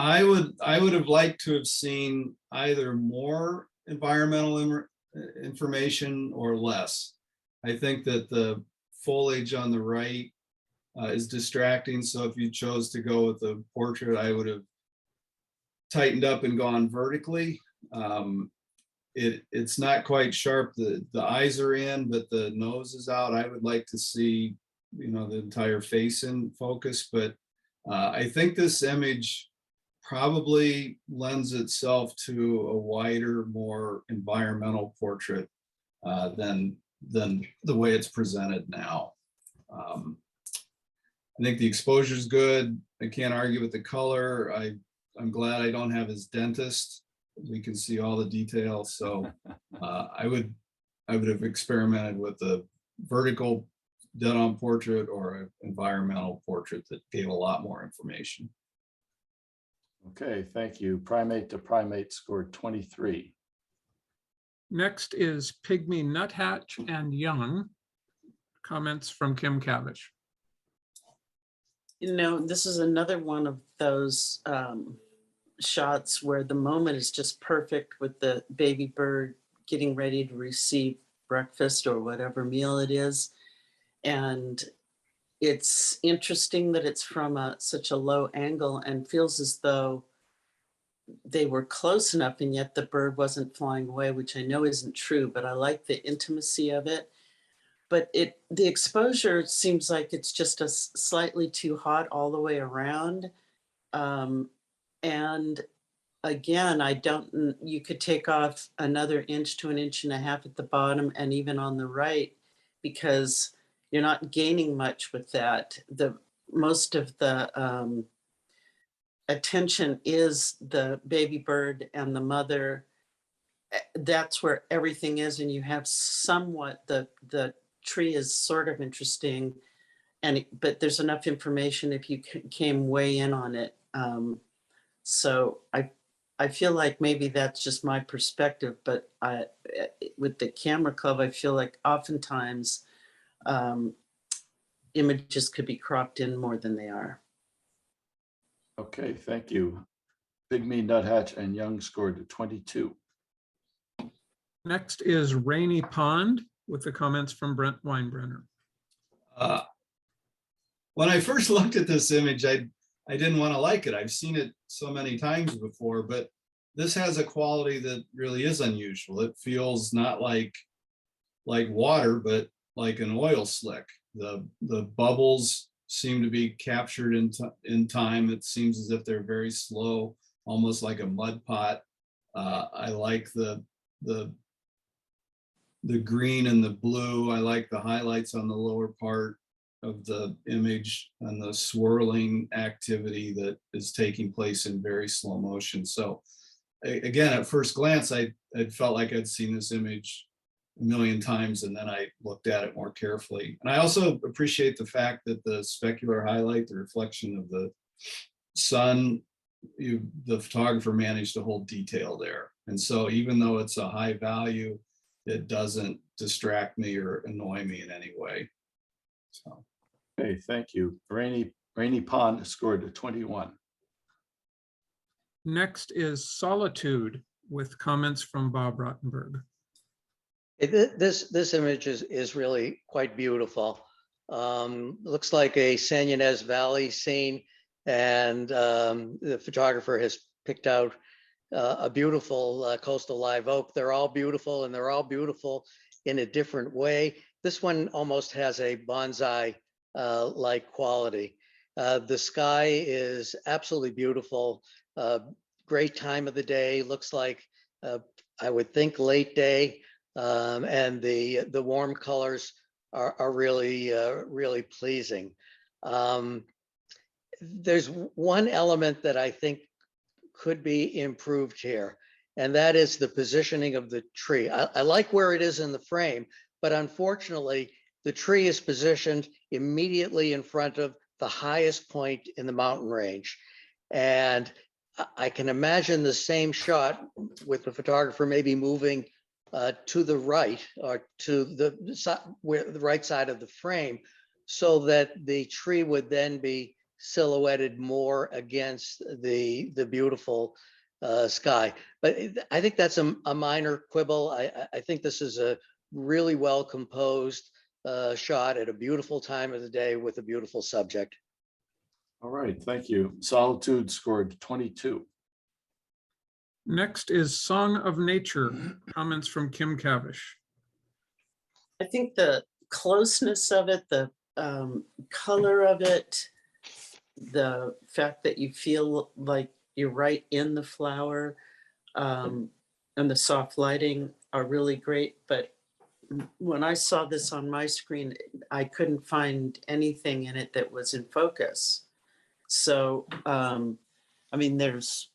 I would have liked to have seen either more environmental information or less. I think that the foliage on the right is distracting. So if you chose to go with the portrait, I would have tightened up and gone vertically. It's not quite sharp. The eyes are in, but the nose is out. I would like to see, the entire face in focus, but I think this image probably lends itself to a wider, more environmental portrait than the way it's presented now. I think the exposure is good. I can't argue with the color. I'm glad I don't have his dentist. We can see all the details. So I would have experimented with a vertical dead-on portrait or an environmental portrait that gave a lot more information. Okay, thank you. Primate to primate scored 23. Next is Pygmy Nuthatch and Young. Comments from Kim Cavish. This is another one of those shots where the moment is just perfect with the baby bird getting ready to receive breakfast or whatever meal it is. And it's interesting that it's from such a low angle and feels as though they were close enough and yet the bird wasn't flying away, which I know isn't true, but I like the intimacy of it. But the exposure seems like it's just slightly too hot all the way around. And again, you could take off another inch to 1.5 inches at the bottom and even on the right, because you're not gaining much with that. Most of the attention is the baby bird and the mother. That's where everything is, and you have somewhat the tree is sort of interesting, but there's enough information if you came way in on it. So I feel like maybe that's just my perspective, but with the camera club, I feel like oftentimes images could be cropped in more than they are. Okay, thank you. Pygmy Nuthatch and Young scored 22. Next is Rainy Pond with the comments from Brent Weinbrenner. When I first looked at this image, I didn't want to like it. I've seen it so many times before, but this has a quality that really is unusual. It feels not like water, but like an oil slick. The bubbles seem to be captured in time. It seems as if they're very slow, almost like a mud pot. I like the green and the blue. I like the highlights on the lower part of the image and the swirling activity that is taking place in very slow motion. So again, at first glance, I felt like I'd seen this image a million times, and then I looked at it more carefully. And I also appreciate the fact that the specular highlight, the reflection of the sun, the photographer managed to hold detail there. And so even though it's a high value, it doesn't distract me or annoy me in any way. So. Okay, thank you. Rainy Pond scored 21. Next is Solitude with comments from Bob Rottenberg. This image is really quite beautiful. Looks like a San Ynez Valley scene, and the photographer has picked out a beautiful coastal live oak. They're all beautiful, and they're all beautiful in a different way. This one almost has a bonsai like quality. The sky is absolutely beautiful. Great time of the day. Looks like I would think late day, and the warm colors are really pleasing. There's one element that I think could be improved here, and that is the positioning of the tree. I like where it is in the frame, but unfortunately, the tree is positioned immediately in front of the highest point in the mountain range. And I can imagine the same shot with the photographer maybe moving to the right or to the right side of the frame, so that the tree would then be silhouetted more against the beautiful sky. But I think that's a minor quibble. I think this is a really well composed shot at a beautiful time of the day with a beautiful subject. All right, thank you. Solitude scored 22. Next is Song of Nature, comments from Kim Cavish. I think the closeness of it, the color of it, the fact that you feel like you're right in the flower, and the soft lighting are really great. But when I saw this on my screen, I couldn't find anything in it that was in focus. So, I mean, there's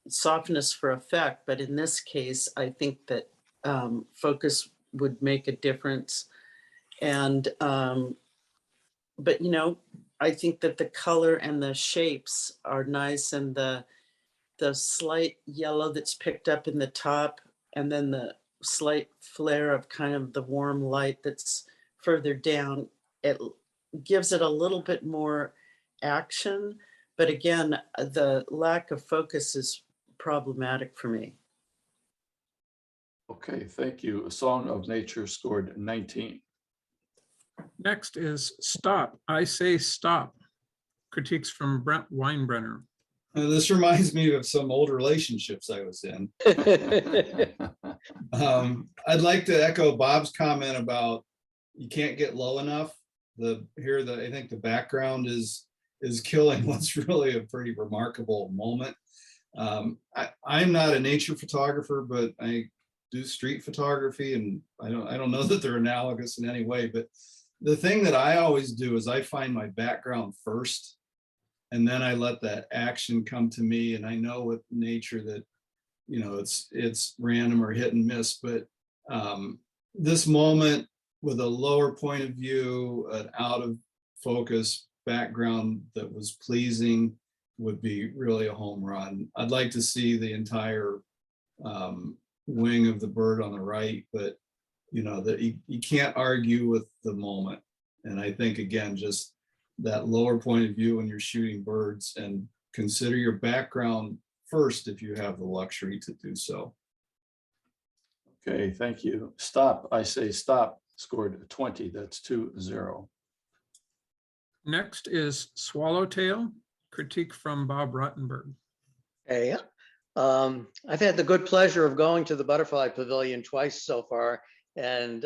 softness for effect, but in this case, I think that focus would make a difference. And, but you know, I think that the color and the shapes are nice, and the slight yellow that's picked up in the top, and then the slight flare of kind of the warm light that's further down, it gives it a little bit more action. But again, the lack of focus is problematic for me. Okay, thank you. A Song of Nature scored 19. Next is Stop, I Say Stop, critiques from Brent Weinbrenner. This reminds me of some old relationships I was in. I'd like to echo Bob's comment about you can't get low enough. I think the background is killing what's really a pretty remarkable moment. I'm not a nature photographer, but I do street photography, and I don't know that they're analogous in any way. But the thing that I always do is I find my background first, and then I let that action come to me. And I know with nature that, you know, it's random or hit and miss, but this moment with a lower point of view, an out of focus background that was pleasing would be really a home run. I'd like to see the entire wing of the bird on the right, but you know, that you can't argue with the moment. And I think, again, just that lower point of view when you're shooting birds, and consider your background first if you have the luxury to do so. Okay, thank you. Stop, I Say Stop scored 20. That's 2-0. Next is Swallowtail, critique from Bob Rottenberg. Hey, I've had the good pleasure of going to the Butterfly Pavilion twice so far, and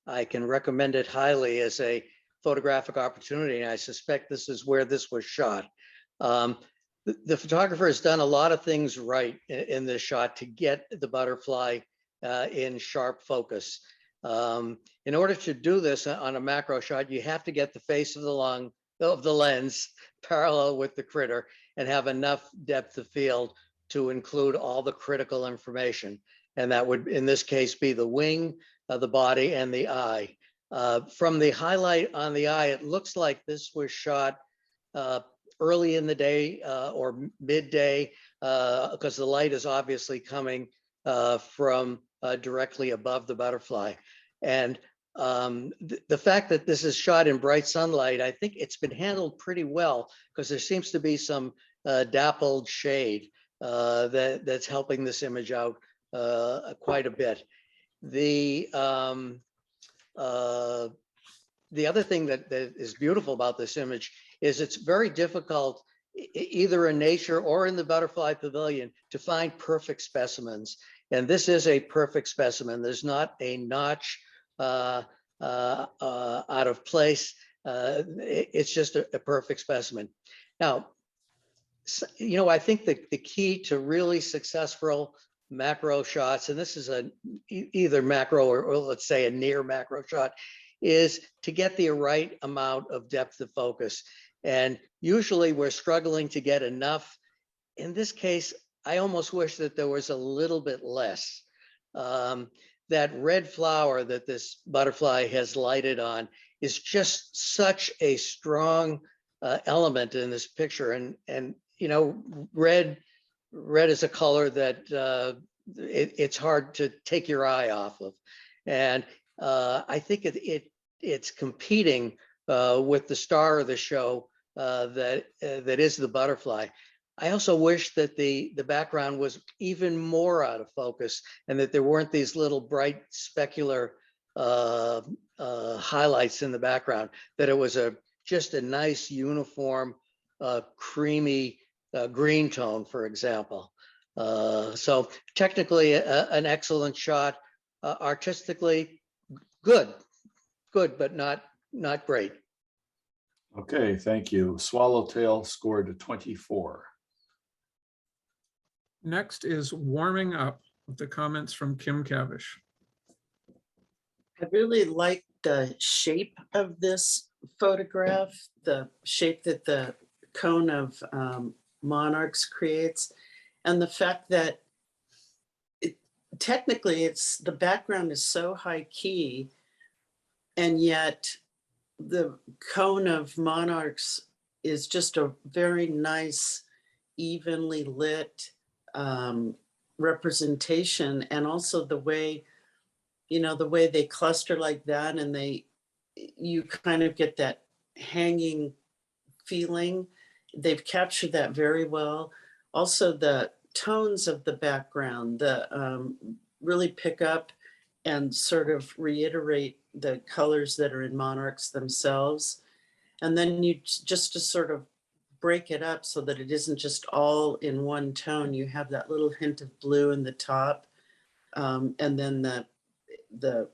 I can recommend it highly as a photographic opportunity. And I suspect this is where this was shot. The photographer has done a lot of things right in this shot to get the butterfly in sharp focus. In order to do this on a macro shot, you have to get the face of the lens parallel with the critter and have enough depth of field to include all the critical information. And that would, in this case, be the wing, the body, and the eye. From the highlight on the eye, it looks like this was shot early in the day or midday, because the light is obviously coming from directly above the butterfly. And the fact that this is shot in bright sunlight, I think it's been handled pretty well, because there seems to be some dappled shade that's helping this image out quite a bit. The other thing that is beautiful about this image is it's very difficult, either in nature or in the Butterfly Pavilion, to find perfect specimens. And this is a perfect specimen. There's not a notch out of place. It's just a perfect specimen. Now, you know, I think the key to really successful macro shots, and this is either macro or let's say a near macro shot, is to get the right amount of depth of focus. And usually we're struggling to get enough. In this case, I almost wish that there was a little bit less. That red flower that this butterfly has lighted on is just such a strong element in this picture. And you know, red is a color that it's hard to take your eye off of. And I think it's competing with the star of the show, that is the butterfly. I also wish that the background was even more out of focus and that there weren't these little bright specular highlights in the background, that it was just a nice uniform creamy green tone, for example. So technically an excellent shot, artistically good, but not great. Okay, thank you. Swallowtail scored 24. Next is warming up with the comments from Kim Cavish. I really like the shape of this photograph, the shape that the cone of monarchs creates, and the fact that technically the background is so high key, and yet the cone of monarchs is just a very nice, evenly lit representation, and also the way, the way they cluster like that, and you kind of get that hanging feeling. They've captured that very well. Also, the tones of the background, really pick up and sort of reiterate the colors that are in monarchs themselves. And then just to sort of break it up so that it isn't just all in one tone, you have that little hint of blue in the top, and then the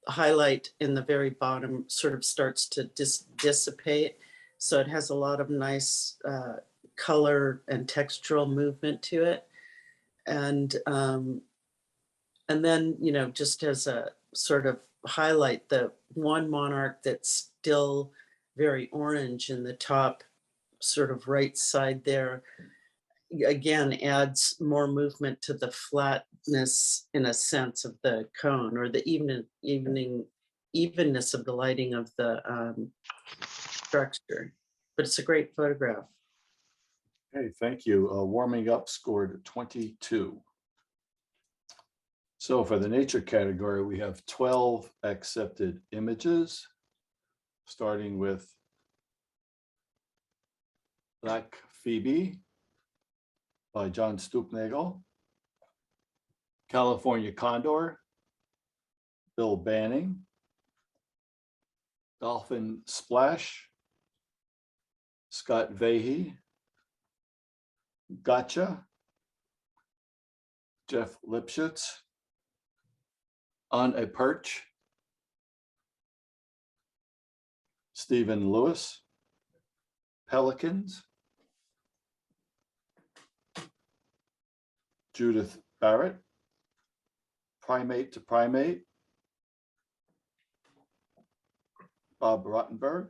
highlight in the very bottom sort of starts to dissipate. So it has a lot of nice color and textural movement to it. And then, just as a sort of highlight, the one monarch that's still very orange in the top sort of right side there, again, adds more movement to the flatness, in a sense, of the cone, or the evenness of the lighting of the structure. But it's a great photograph. Okay, thank you. Warming up scored 22. So for the nature category, we have 12 accepted images, starting with Black Phoebe by John Stupnagel, California Condor, Bill Banning, Dolphin Splash, Scott Vahey, Gotcha, Jeff Lipschitz, On a Perch, Stephen Lewis, Pelicans, Judith Barrett, Primate to Primate, Bob Rottenberg,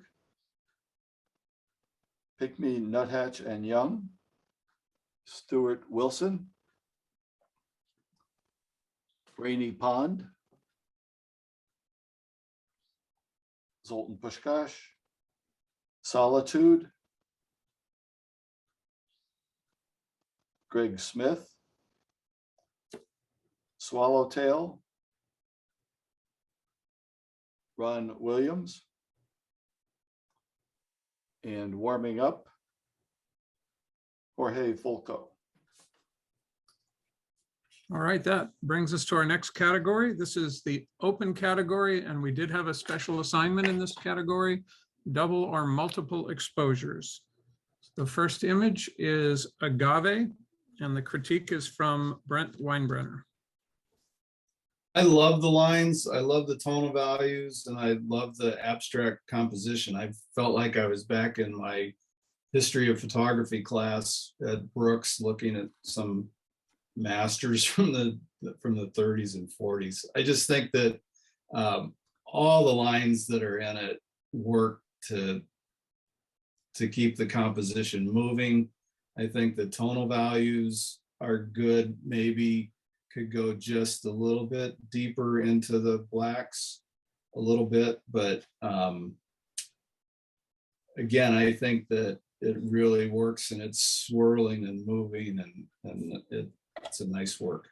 Pygmy Nuthatch and Young, Stuart Wilson, Rainy Pond, Zoltan Pushkash, Solitude, Greg Smith, Swallowtail, Ron Williams, and Warming Up, Jorge Fulco. All right, that brings us to our next category. This is the open category, and we did have a special assignment in this category, double or multiple exposures. The first image is Agave, and the critique is from Brent Weinbrenner. I love the lines, I love the tonal values, and I love the abstract composition. I felt like I was back in my history of photography class at Brooks, looking at some masters from the 30s and 40s. I just think that all the lines that are in it work to keep the composition moving. I think the tonal values are good, maybe could go just a little bit deeper into the blacks a little bit, but again, I think that it really works, and it's swirling and moving, and it's a nice work.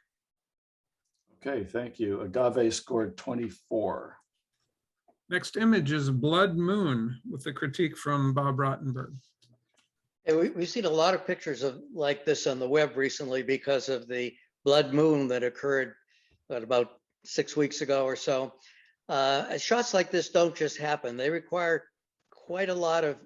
Okay, thank you. Agave scored 24. Next image is Blood Moon with the critique from Bob Rottenberg. And we've seen a lot of pictures of like this on the web recently because of the blood moon that occurred about 6 weeks ago or so. Shots like this don't just happen. They require quite a lot of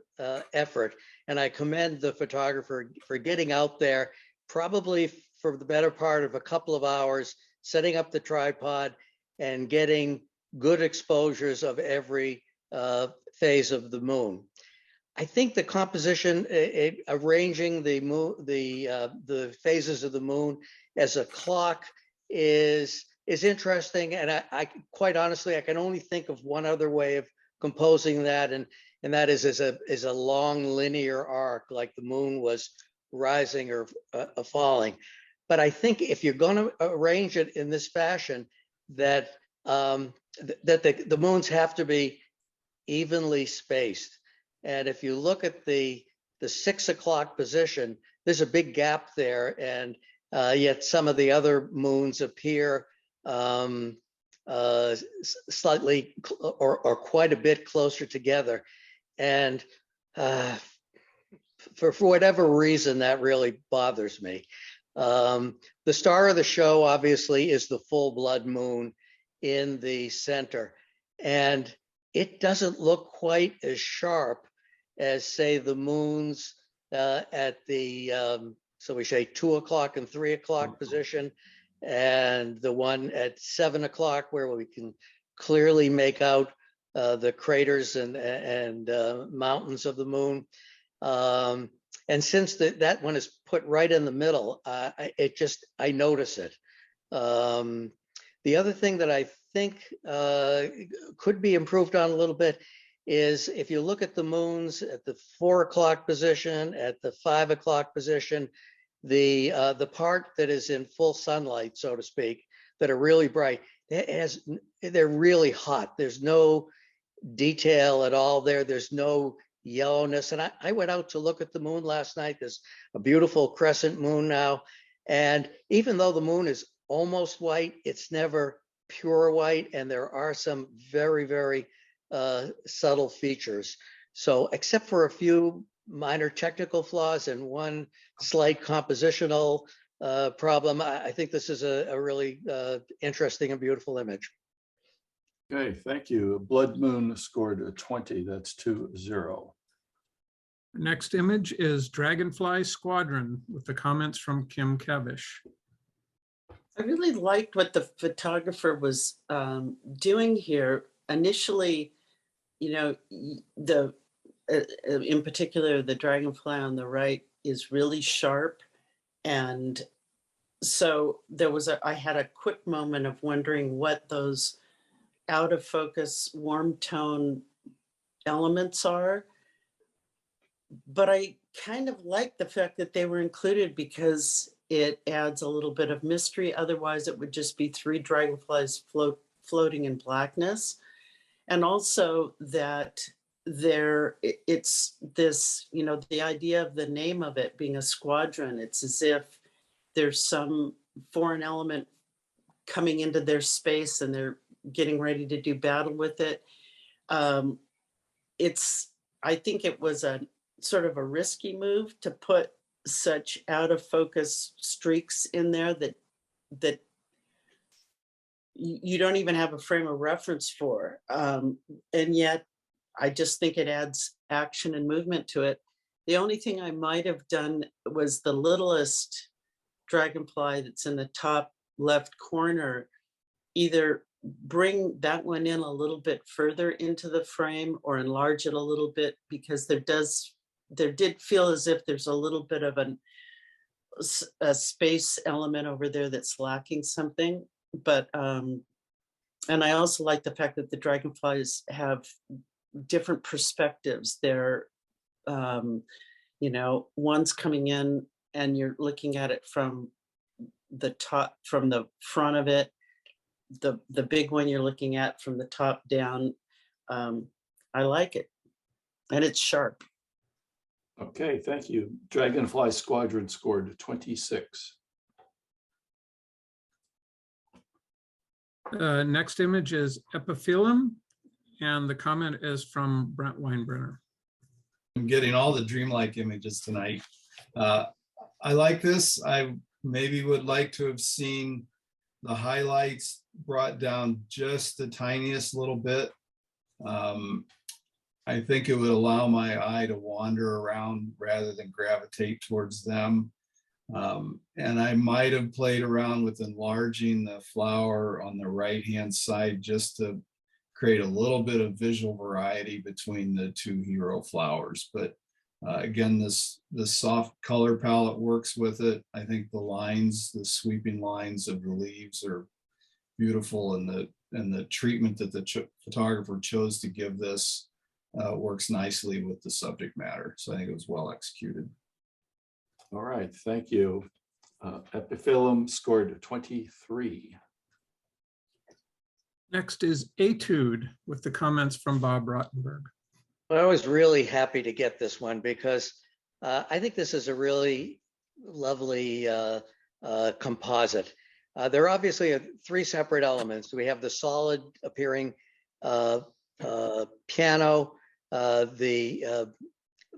effort. And I commend the photographer for getting out there, probably for the better part of a couple of hours, setting up the tripod and getting good exposures of every phase of the moon. I think the composition, arranging the moon, the phases of the moon as a clock is interesting. And I quite honestly, I can only think of one other way of composing that, and that is as a long linear arc, like the moon was rising or falling. But I think if you're going to arrange it in this fashion, that the moons have to be evenly spaced. And if you look at the 6 o'clock position, there's a big gap there, and yet some of the other moons appear slightly or quite a bit closer together. And for whatever reason, that really bothers me. The star of the show, obviously, is the full blood moon in the center. And it doesn't look quite as sharp as, say, the moons at the, so we say 2 o'clock and 3 o'clock position, and the one at 7 o'clock where we can clearly make out the craters and mountains of the moon. And since that one is put right in the middle, I notice it. The other thing that I think could be improved on a little bit is if you look at the moons at the 4 o'clock position, at the 5 o'clock position, the part that is in full sunlight, so to speak, that are really bright, they're really hot. There's no detail at all there. There's no yellowness. And I went out to look at the moon last night. There's a beautiful crescent moon now. And even though the moon is almost white, it's never pure white. And there are some very, very subtle features. So except for a few minor technical flaws and one slight compositional problem, I think this is a really interesting and beautiful image. Okay, thank you. Blood Moon scored a 20. That's 2-0. Next image is Dragonfly Squadron with the comments from Kim Kavish. I really liked what the photographer was doing here. Initially, you know, in particular, the dragonfly on the right is really sharp. And so I had a quick moment of wondering what those out of focus, warm tone elements are. But I kind of like the fact that they were included because it adds a little bit of mystery. Otherwise, it would just be 3 dragonflies floating in blackness. And also that it's this, you know, the idea of the name of it being a squadron, it's as if there's some foreign element coming into their space and they're getting ready to do battle with it. I think it was a sort of a risky move to put such out of focus streaks in there that you don't even have a frame of reference for. And yet I just think it adds action and movement to it. The only thing I might have done was the littlest dragonfly that's in the top left corner, either bring that one in a little bit further into the frame or enlarge it a little bit, because there did feel as if there's a little bit of a space element over there that's lacking something. But and I also like the fact that the dragonflies have different perspectives. They're you know, one's coming in and you're looking at it from the top, from the front of it. The big one you're looking at from the top down. I like it, and it's sharp. Okay, thank you. Dragonfly Squadron scored 26. Next image is Epiphyllum, and the comment is from Brent Weinbrenner. I'm getting all the dreamlike images tonight. I like this. I maybe would like to have seen the highlights brought down just the tiniest little bit. I think it would allow my eye to wander around rather than gravitate towards them. And I might have played around with enlarging the flower on the right-hand side just to create a little bit of visual variety between the two hero flowers. But again, this soft color palette works with it. I think the lines, the sweeping lines of the leaves are beautiful, and the treatment that the photographer chose to give this works nicely with the subject matter. So I think it was well executed. All right, thank you. Epiphyllum scored 23. Next is Etude with the comments from Bob Rottenberg. I was really happy to get this one because I think this is a really lovely composite. There are obviously three separate elements. We have the solid appearing piano, the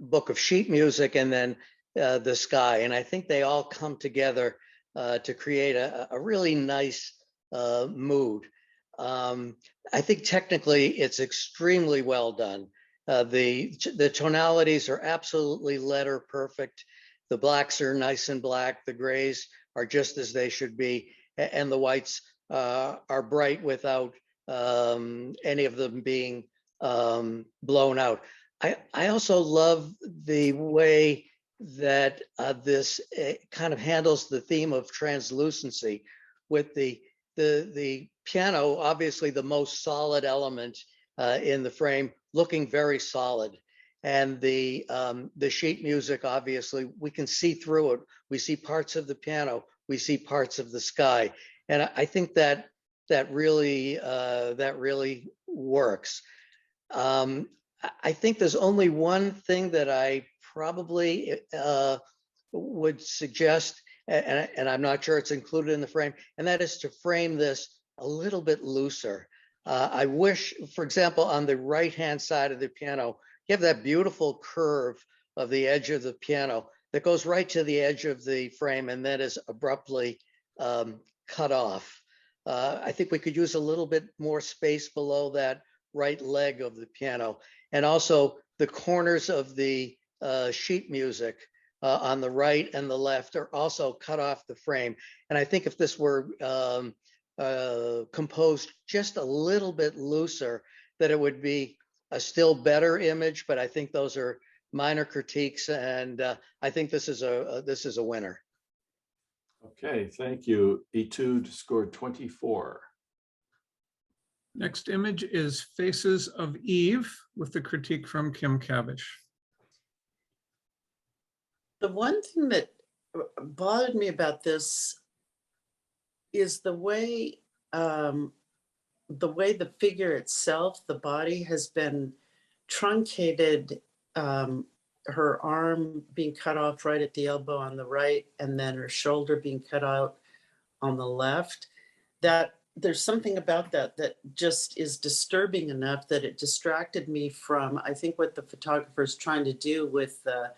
book of sheet music, and then the sky. And I think they all come together to create a really nice mood. I think technically it's extremely well done. The tonalities are absolutely letter perfect. The blacks are nice and black. The grays are just as they should be. And the whites are bright without any of them being blown out. I also love the way that this kind of handles the theme of translucency with the piano, obviously the most solid element in the frame, looking very solid. And the sheet music, obviously, we can see through it. We see parts of the piano, we see parts of the sky. And I think that really works. I think there's only one thing that I probably would suggest, and I'm not sure it's included in the frame, and that is to frame this a little bit looser. I wish, for example, on the right-hand side of the piano, you have that beautiful curve of the edge of the piano that goes right to the edge of the frame and then is abruptly cut off. I think we could use a little bit more space below that right leg of the piano. And also the corners of the sheet music on the right and the left are also cut off the frame. And I think if this were composed just a little bit looser, that it would be a still better image. But I think those are minor critiques, and I think this is a winner. Okay, thank you. Etude scored 24. Next image is Faces of Eve with the critique from Kim Cavish. The one thing that bothered me about this is the way the figure itself, the body, has been truncated, her arm being cut off right at the elbow on the right, and then her shoulder being cut out on the left. That there's something about that that just is disturbing enough that it distracted me from, I think, what the photographer is trying to do with the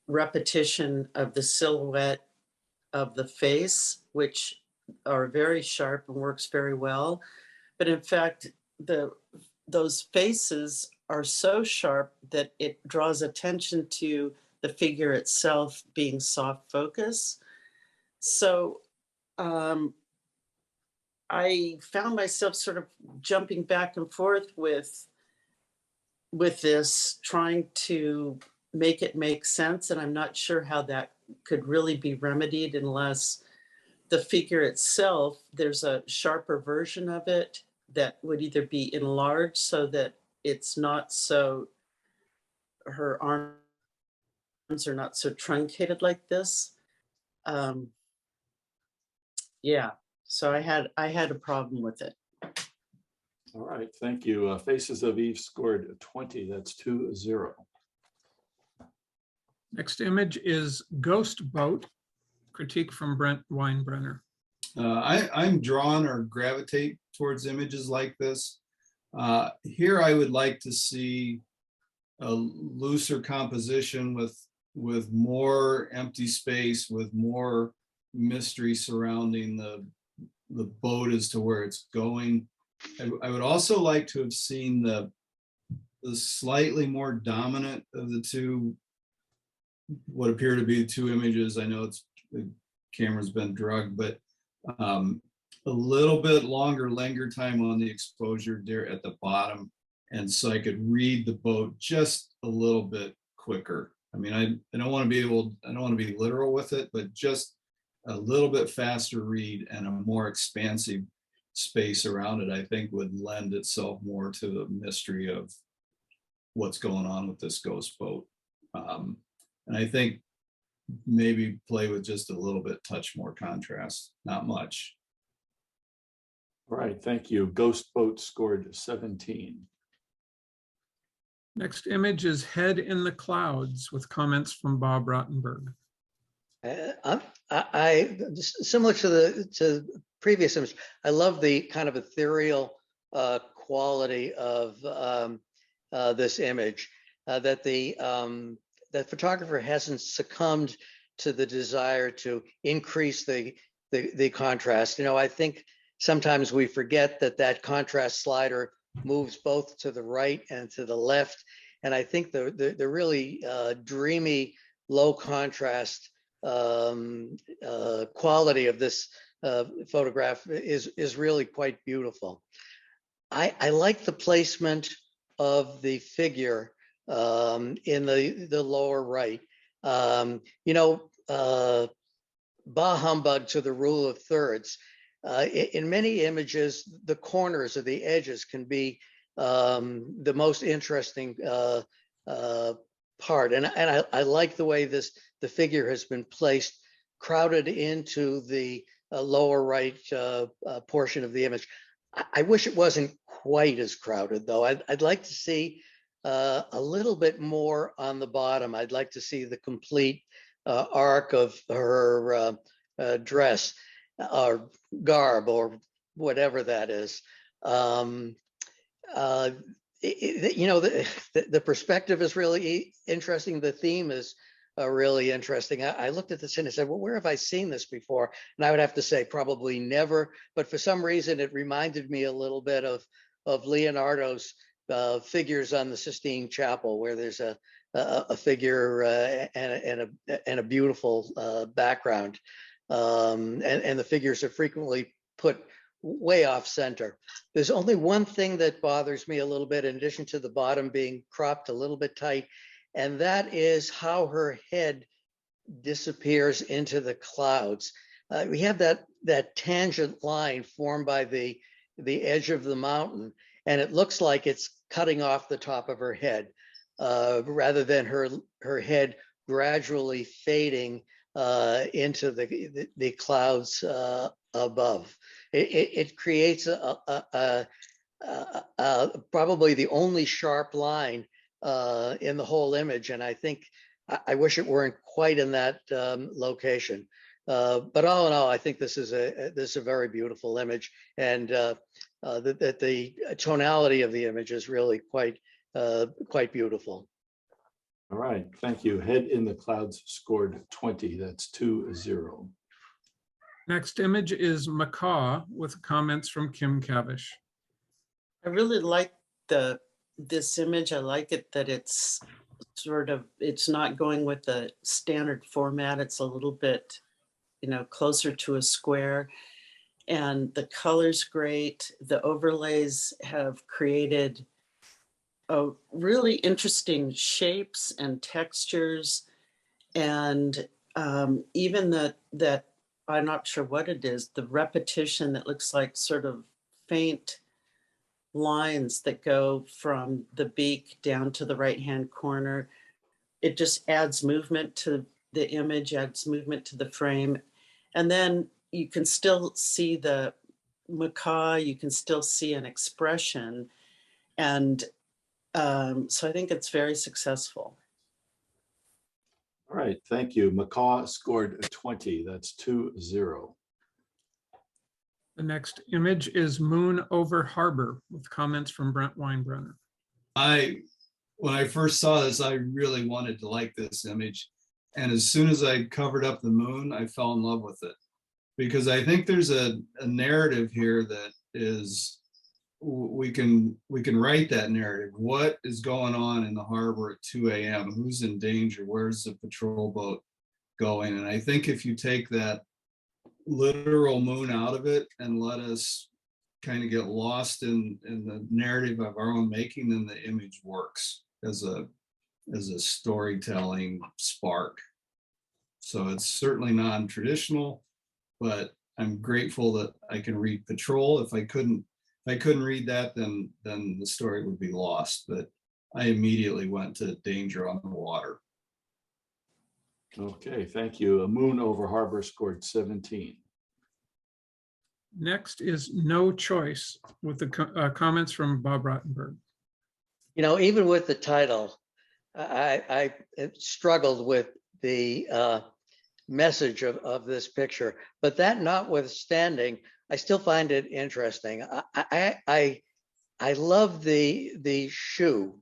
repetition of the silhouette of the face, which are very sharp and works very well. But in fact, those faces are so sharp that it draws attention to the figure itself being soft focus. So I found myself sort of jumping back and forth with this, trying to make it make sense. And I'm not sure how that could really be remedied unless the figure itself, there's a sharper version of it that would either be enlarged so that it's not so, her arms are not so truncated like this. Yeah, so I had a problem with it. All right, thank you. Faces of Eve scored 20. That's 2-0. Next image is Ghost Boat, critique from Brent Weinbrenner. I'm drawn or gravitate towards images like this. Here I would like to see a looser composition with more empty space, with more mystery surrounding the boat as to where it's going. I would also like to have seen the slightly more dominant of the two, what appear to be two images. I know it's the camera's been drugged, but a little bit longer linger time on the exposure there at the bottom. And so I could read the boat just a little bit quicker. I mean, I don't want to be literal with it, but just a little bit faster read and a more expansive space around it, I think would lend itself more to the mystery of what's going on with this ghost boat. And I think maybe play with just a little bit, touch more contrast, not much. All right, thank you. Ghost boat scored 17. Next image is Head in the Clouds with comments from Bob Rottenberg. Similar to the previous image, I love the kind of ethereal quality of this image. That the photographer hasn't succumbed to the desire to increase the contrast. You know, I think sometimes we forget that contrast slider moves both to the right and to the left. And I think the really dreamy, low contrast quality of this photograph is really quite beautiful. I like the placement of the figure in the lower right. You know, bah humbug to the rule of thirds. In many images, the corners or the edges can be the most interesting part. And I like the way the figure has been placed, crowded into the lower right portion of the image. I wish it wasn't quite as crowded, though. I'd like to see a little bit more on the bottom. I'd like to see the complete arc of her dress or garb or whatever that is. You know, the perspective is really interesting. The theme is really interesting. I looked at this and I said, well, where have I seen this before? And I would have to say probably never, but for some reason it reminded me a little bit of Leonardo's figures on the Sistine Chapel, where there's a figure and a beautiful background. And the figures are frequently put way off center. There's only one thing that bothers me a little bit, in addition to the bottom being cropped a little bit tight, and that is how her head disappears into the clouds. We have that tangent line formed by the edge of the mountain, and it looks like it's cutting off the top of her head, rather than her head gradually fading into the clouds above. It creates probably the only sharp line in the whole image, and I think I wish it weren't quite in that location. But all in all, I think this is a very beautiful image, and that the tonality of the image is really quite beautiful. All right, thank you. Head in the Clouds scored 20. That's 2-0. Next image is Macaw with comments from Kim Cavish. I really like this image. I like it that it's it's not going with the standard format. It's a little bit, you know, closer to a square, and the color's great. The overlays have created really interesting shapes and textures, and even that I'm not sure what it is, the repetition that looks like sort of faint lines that go from the beak down to the right-hand corner. It just adds movement to the image, adds movement to the frame. And then you can still see the macaw, you can still see an expression. And so I think it's very successful. All right, thank you. Macaw scored 20. That's 2-0. The next image is Moon over Harbor with comments from Brent Weinbrenner. When I first saw this, I really wanted to like this image. And as soon as I covered up the moon, I fell in love with it. Because I think there's a narrative here that is, we can write that narrative. What is going on in the harbor at 2 a.m.? Who's in danger? Where's the patrol boat going? And I think if you take that literal moon out of it and let us kind of get lost in the narrative of our own making, then the image works as a storytelling spark. So it's certainly non-traditional, but I'm grateful that I can read patrol. If I couldn't read that, then the story would be lost. But I immediately went to danger on the water. Okay, thank you. Moon over Harbor scored 17. Next is No Choice with the comments from Bob Rottenberg. You know, even with the title, I struggled with the message of this picture, but that notwithstanding, I still find it interesting. I love the shoe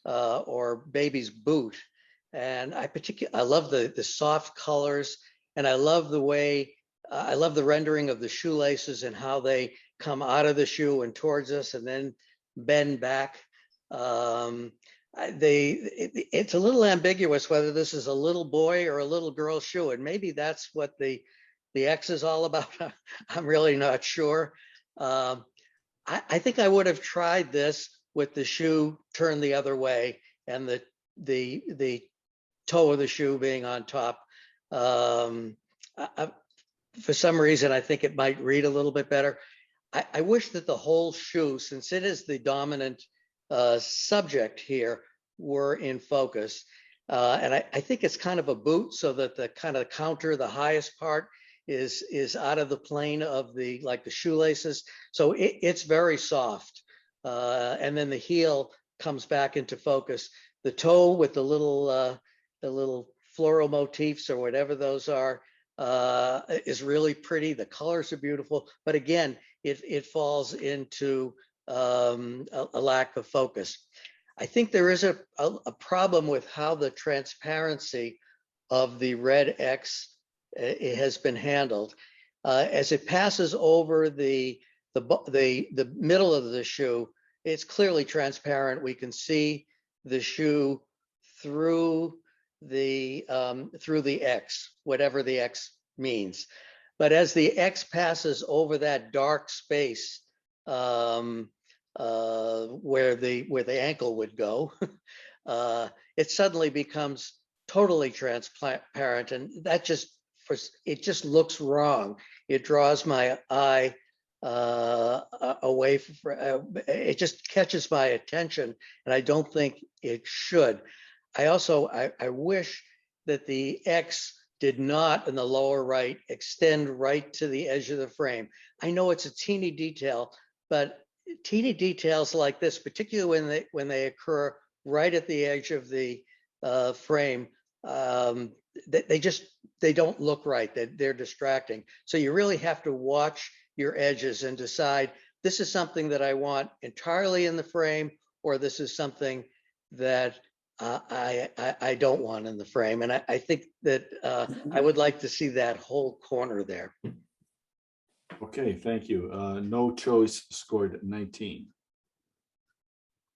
or baby's boot, and I love the soft colors, and I love the way I love the rendering of the shoelaces and how they come out of the shoe and towards us and then bend back. It's a little ambiguous whether this is a little boy or a little girl shoe, and maybe that's what the X is all about. I'm really not sure. I think I would have tried this with the shoe turned the other way and the toe of the shoe being on top. For some reason, I think it might read a little bit better. I wish that the whole shoe, since it is the dominant subject here, were in focus. And I think it's kind of a boot, so that the kind of counter, the highest part, is out of the plane of the shoelaces. So it's very soft. And then the heel comes back into focus. The toe with the little floral motifs or whatever those are is really pretty. The colors are beautiful, but again, it falls into a lack of focus. I think there is a problem with how the transparency of the red X it has been handled. As it passes over the middle of the shoe, it's clearly transparent. We can see the shoe through the X, whatever the X means. But as the X passes over that dark space where the ankle would go, it suddenly becomes totally transparent, and that just looks wrong. It draws my eye away from, it just catches my attention, and I don't think it should. I wish that the X did not, in the lower right, extend right to the edge of the frame. I know it's a teeny detail, but teeny details like this, particularly when they occur right at the edge of the frame, they don't look right. They're distracting. So you really have to watch your edges and decide, this is something that I want entirely in the frame, or this is something that I don't want in the frame. And I think that I would like to see that whole corner there. Okay, thank you. No Choice scored 19.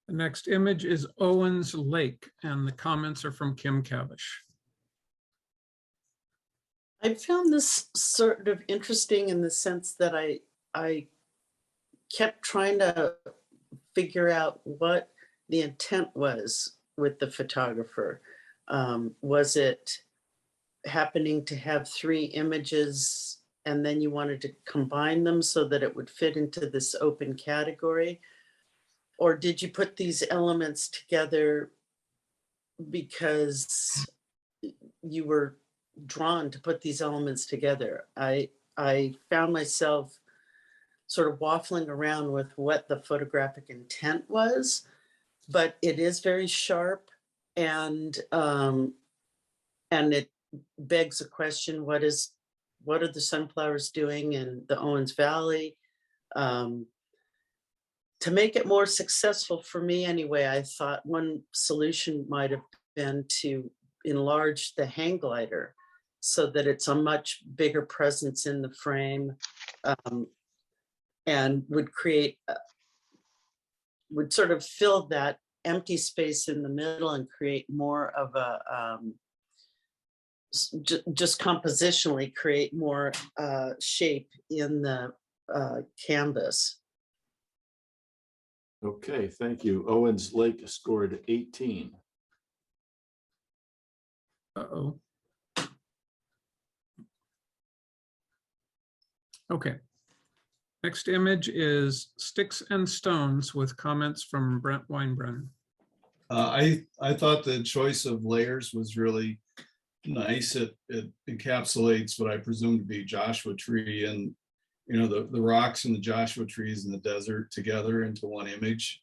The next image is Owens Lake, and the comments are from Kim Cavish. I found this sort of interesting in the sense that I kept trying to figure out what the intent was with the photographer. Was it happening to have 3 images and then you wanted to combine them so that it would fit into this open category? Or did you put these elements together because you were drawn to put these elements together? I found myself sort of waffling around with what the photographic intent was, but it is very sharp, and it begs a question: what is what are the sunflowers doing in the Owens Valley? To make it more successful for me anyway, I thought one solution might have been to enlarge the hang glider so that it's a much bigger presence in the frame, and would sort of fill that empty space in the middle and create more of a, just compositionally create more shape in the canvas. Okay, thank you. Owens Lake scored 18. Uh-oh. Okay. Next image is Sticks and Stones with comments from Brent Weinbrenner. I thought the choice of layers was really nice. It encapsulates what I presume to be Joshua Tree and, you know, the rocks and the Joshua trees in the desert together into one image.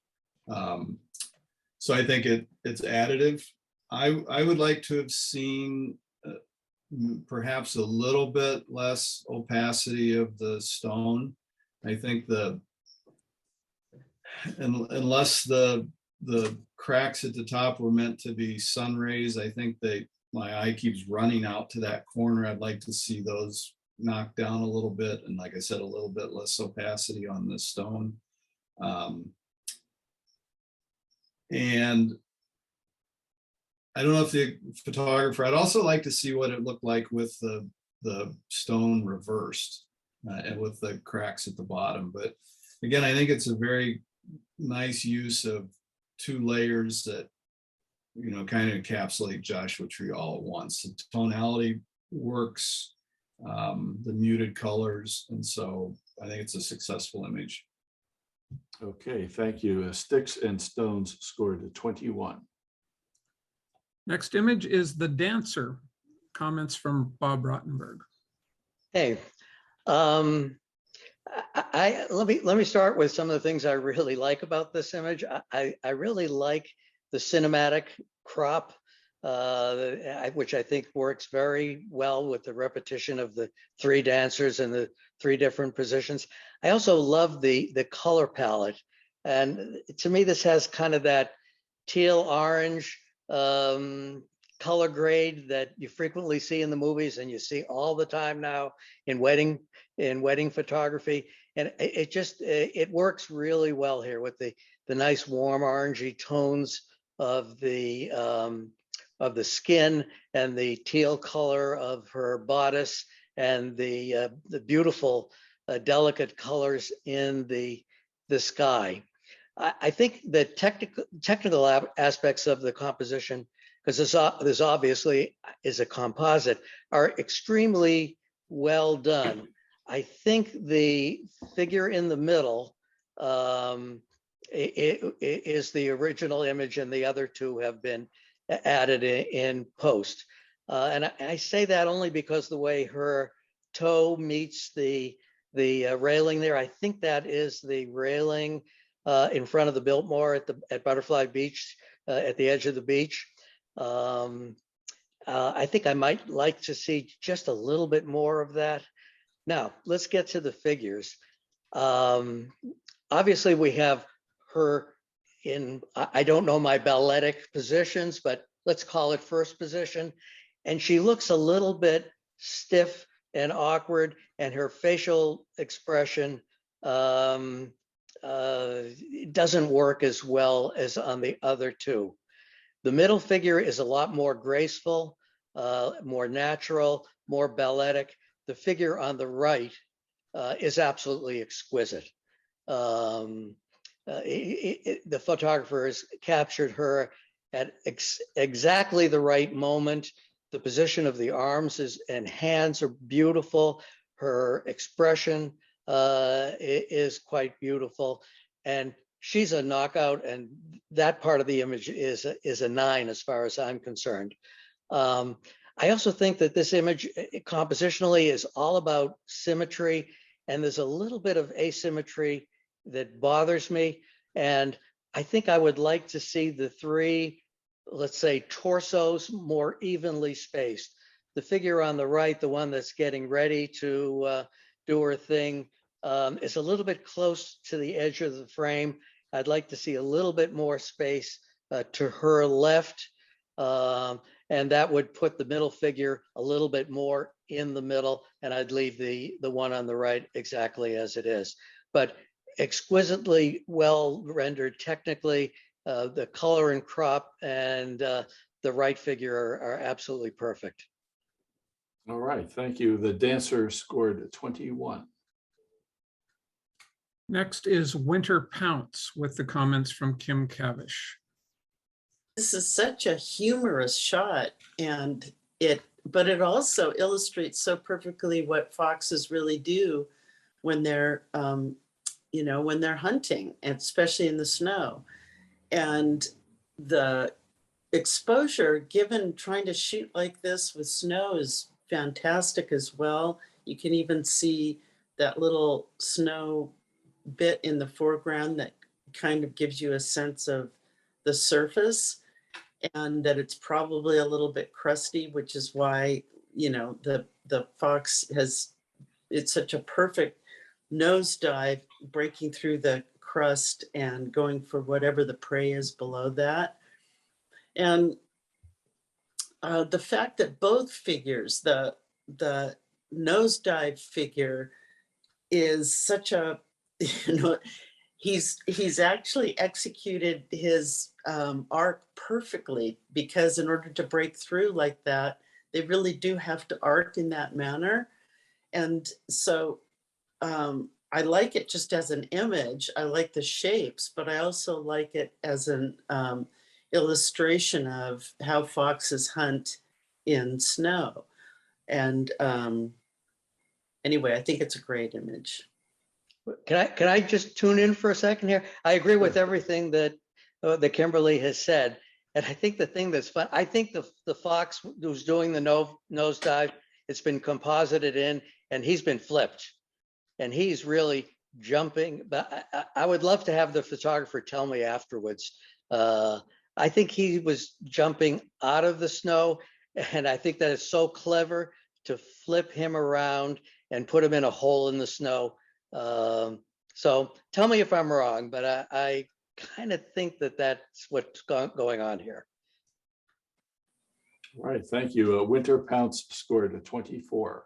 So I think it's additive. I would like to have seen perhaps a little bit less opacity of the stone. I think unless the cracks at the top were meant to be sun rays, I think my eye keeps running out to that corner. I'd like to see those knocked down a little bit. And like I said, a little bit less opacity on the stone. And I don't know if the photographer, I'd also like to see what it looked like with the stone reversed and with the cracks at the bottom. But again, I think it's a very nice use of two layers that, you know, kind of encapsulate Joshua Tree all at once. The tonality works, the muted colors, and so I think it's a successful image. Okay, thank you. Sticks and Stones scored 21. Next image is The Dancer. Comments from Bob Rottenberg. Hey, let me start with some of the things I really like about this image. I really like the cinematic crop, which I think works very well with the repetition of the three dancers and the three different positions. I also love the color palette, and to me this has kind of that teal orange color grade that you frequently see in the movies and you see all the time now in wedding photography. And it works really well here with the nice warm orangey tones of the skin and the teal color of her bodice and the beautiful delicate colors in the sky. I think the technical aspects of the composition, because this obviously is a composite, are extremely well done. I think the figure in the middle is the original image, and the other two have been added in post. And I say that only because the way her toe meets the railing there, I think that is the railing in front of the Biltmore at Butterfly Beach, at the edge of the beach. I think I might like to see just a little bit more of that. Now, let's get to the figures. Obviously, we have her in, I don't know my balletic positions, but let's call it first position. And she looks a little bit stiff and awkward, and her facial expression doesn't work as well as on the other two. The middle figure is a lot more graceful, more natural, more balletic. The figure on the right is absolutely exquisite. The photographer has captured her at exactly the right moment. The position of the arms and hands are beautiful. Her expression is quite beautiful, and she's a knockout. And that part of the image is a 9 as far as I'm concerned. I also think that this image compositionally is all about symmetry, and there's a little bit of asymmetry that bothers me. And I think I would like to see the three, let's say, torsos more evenly spaced. the figure on the right, the one that's getting ready to do her thing, is a little bit close to the edge of the frame. I'd like to see a little bit more space to her left. And that would put the middle figure a little bit more in the middle, and I'd leave the one on the right exactly as it is. But exquisitely well rendered technically, the color and crop and the right figure are absolutely perfect. All right, thank you. The dancer scored 21. Next is Winter Pounce with the comments from Kim Cavish. This is such a humorous shot, and but it also illustrates so perfectly what foxes really do when they're, when they're hunting, and especially in the snow. And the exposure given trying to shoot like this with snow is fantastic as well. You can even see that little snow bit in the foreground that kind of gives you a sense of the surface, and that it's probably a little bit crusty, which is why, the fox it's such a perfect nosedive, breaking through the crust and going for whatever the prey is below that. And the fact that both figures, the nosedive figure is such a, he's actually executed his arc perfectly, because in order to break through like that, they really do have to arc in that manner. And so I like it just as an image. I like the shapes, but I also like it as an illustration of how foxes hunt in snow. And anyway, I think it's a great image. Can I just tune in for a second here? I agree with everything that Kimberly has said. And I think the thing that's fun, I think the fox who's doing the nosedive, it's been composited in, and he's been flipped. And he's really jumping. But I would love to have the photographer tell me afterwards. I think he was jumping out of the snow, and I think that is so clever to flip him around and put him in a hole in the snow. So tell me if I'm wrong, but I kind of think that that's what's going on here. All right, thank you. Winter Pounce scored a 24.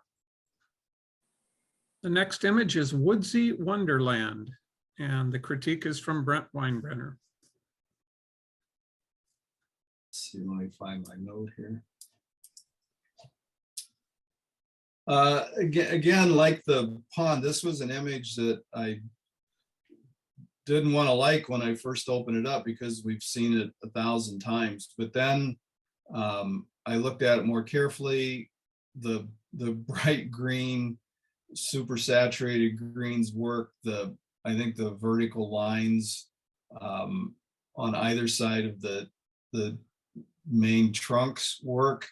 The next image is Woodsy Wonderland, and the critique is from Brent Weinbrenner. Let's see, let me find my note here. Again, like the pond, this was an image that I didn't want to like when I first opened it up, because we've seen it 1,000 times. But then I looked at it more carefully. The bright green, super saturated greens work. I think the vertical lines on either side of the main trunks work.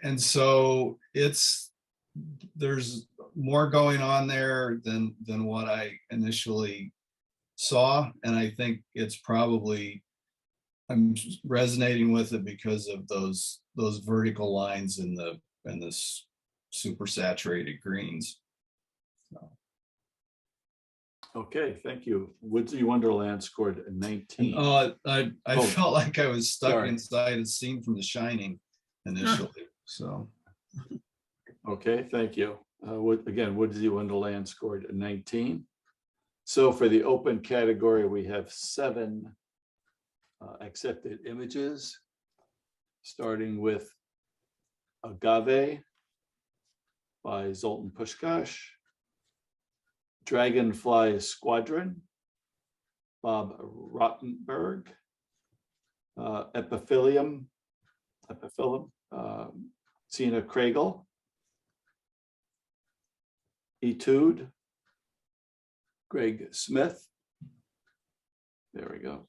And so there's more going on there than what I initially saw. And I think it's probably, I'm resonating with it because of those vertical lines in this super saturated greens. So. Okay, thank you. Woodsy Wonderland scored a 19. I Oh, felt like I was stuck sorry. inside a scene from The Shining initially. So, Okay, thank you. Again, Woodsy Wonderland scored a 19. So for the open category, we have 7 accepted images, starting with Agave by Zoltan Pushkash, Dragonfly Squadron, Bob Rottenberg, Epiphyllum, Sina Kragel, Etude, Greg Smith. There we go.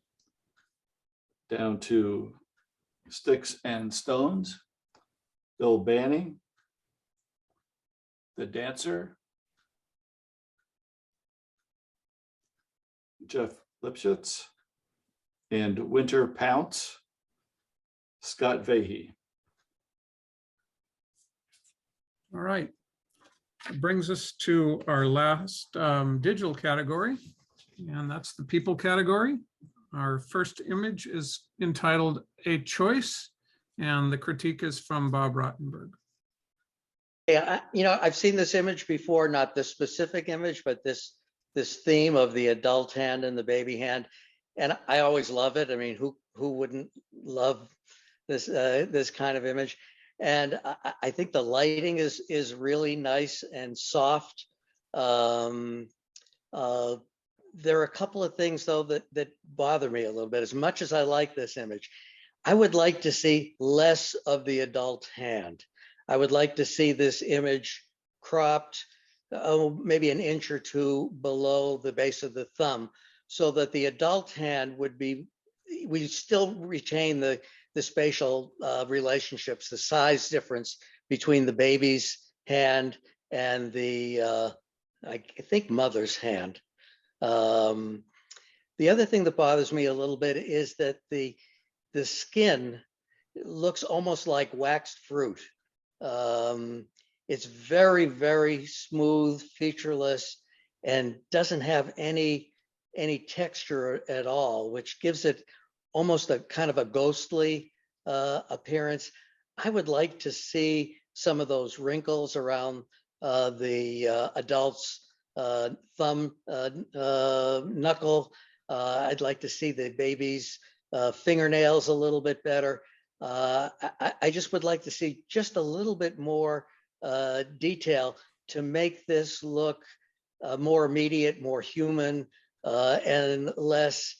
Down to Sticks and Stones, Bill Banning, The Dancer, Jeff Lipschitz, and Winter Pounce Scott Vahey. All right. That brings us to our last digital category, and that's the people category. Our first image is entitled A Choice, and the critique is from Bob Rottenberg. Yeah, I've seen this image before, not this specific image, but this theme of the adult hand and the baby hand. And I always love it. I mean, who wouldn't love this kind of image? And I think the lighting is really nice and soft. There are a couple of things though that bother me a little bit. As much as I like this image, I would like to see less of the adult hand. I would like to see this image cropped, maybe an inch or two below the base of the thumb, so that the adult hand we still retain the spatial relationships, the size difference between the baby's hand and the, I think, mother's hand. The other thing that bothers me a little bit is that the skin looks almost like waxed fruit. It's very, very smooth, featureless, and doesn't have any texture at all, which gives it almost a kind of a ghostly appearance. I would like to see some of those wrinkles around the adult's thumb knuckle. I'd like to see the baby's fingernails a little bit better. I just would like to see just a little bit more detail to make this look more immediate, more human, and less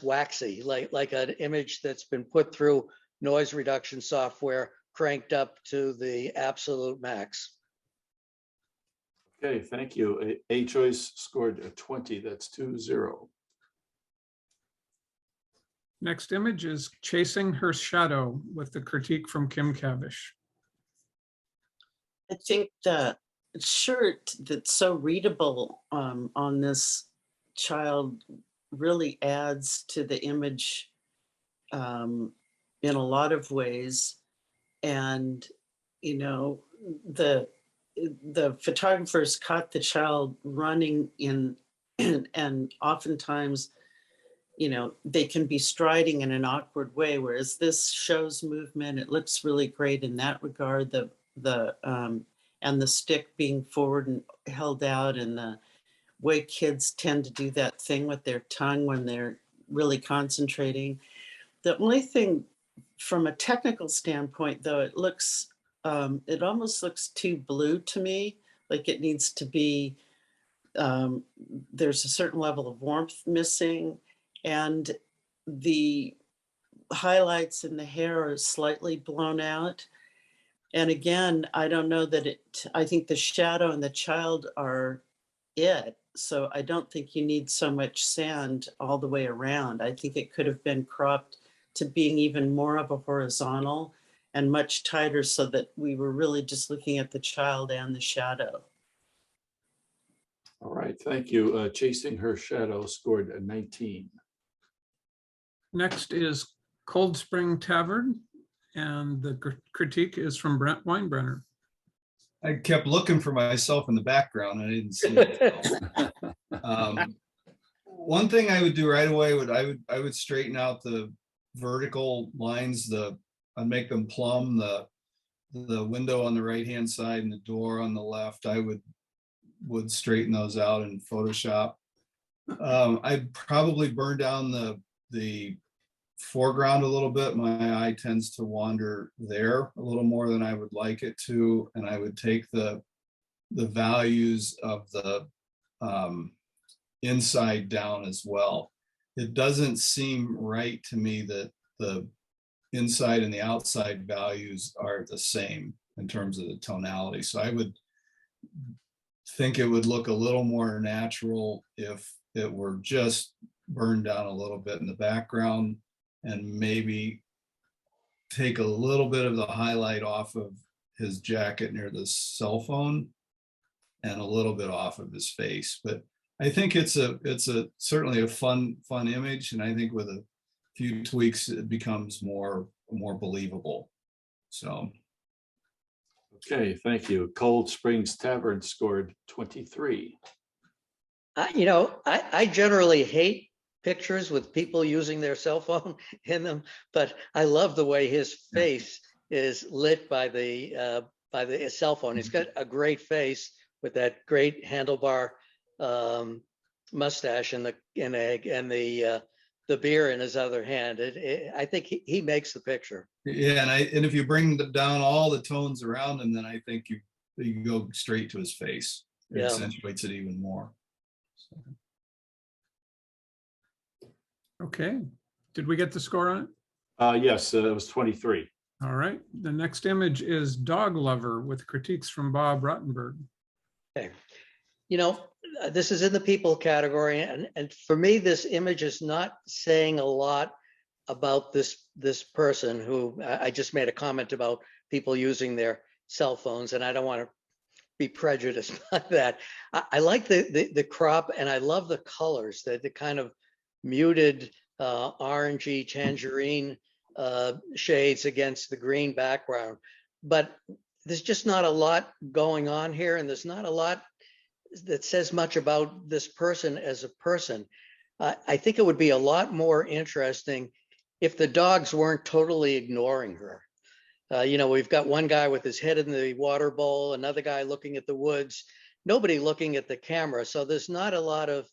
waxy, like an image that's been put through noise reduction software cranked up to the absolute max. Okay, thank you. A Choice scored a 20. That's 2-0. Next image is Chasing Her Shadow with the critique from Kim Cavish. I think the shirt that's so readable on this child really adds to the image in a lot of ways. And, the photographers caught the child running in, and oftentimes, they can be striding in an awkward way, whereas this shows movement. It looks really great in that regard. And the stick being forward and held out, and the way kids tend to do that thing with their tongue when they're really concentrating. The only thing from a technical standpoint, though, it almost looks too blue to me. Like it needs to be, there's a certain level of warmth missing, and the highlights in the hair are slightly blown out. And again, I don't know that I think the shadow and the child are it. So I don't think you need so much sand all the way around. I think it could have been cropped to being even more of a horizontal and much tighter, so that we were really just looking at the child and the shadow. All right, thank you. Chasing Her Shadow scored a 19. Next is Cold Spring Tavern, and the critique is from Brent Weinbrenner. I kept looking for myself in the background. I didn't see it. One thing I would do right away I would straighten out the vertical lines. I'd make them plumb. The window on the right hand side and the door on the left, I would straighten those out in Photoshop. I'd probably burn down the foreground a little bit. My eye tends to wander there a little more than I would like it to, and I would take the values of the inside down as well. It doesn't seem right to me that the inside and the outside values are the same in terms of the tonality. So I would think it would look a little more natural if it were just burned down a little bit in the background, and maybe take a little bit of the highlight off of his jacket near the cell phone and a little bit off of his face. But I think it's certainly a fun image. And I think with a few tweaks, it becomes more more believable. So, Okay, thank you. Cold Springs Tavern scored 23. I generally hate pictures with people using their cell phone in them, but I love the way his face is lit by the cell phone. He's got a great face with that great handlebar mustache and the beer in his other hand. I think he makes the picture. yeah, and if you bring down all the tones around him, then I think you go straight to his face. It Yeah. accentuates it even more. Okay, did we get the score on it? Yes, it was 23. All right, the next image is Dog Lover with critiques from Bob Rottenberg. Okay. This is in the people category, and for me, this image is not saying a lot about this person who I just made a comment about people using their cell phones, and I don't want to be prejudiced by that. I like the crop, and I love the colors, the kind of muted orangey tangerine shades against the green background. But there's just not a lot going on here, and there's not a lot that says much about this person as a person. I think it would be a lot more interesting if the dogs weren't totally ignoring her. We've got one guy with his head in the water bowl, another guy looking at the woods, nobody looking at the camera. So there's not a lot of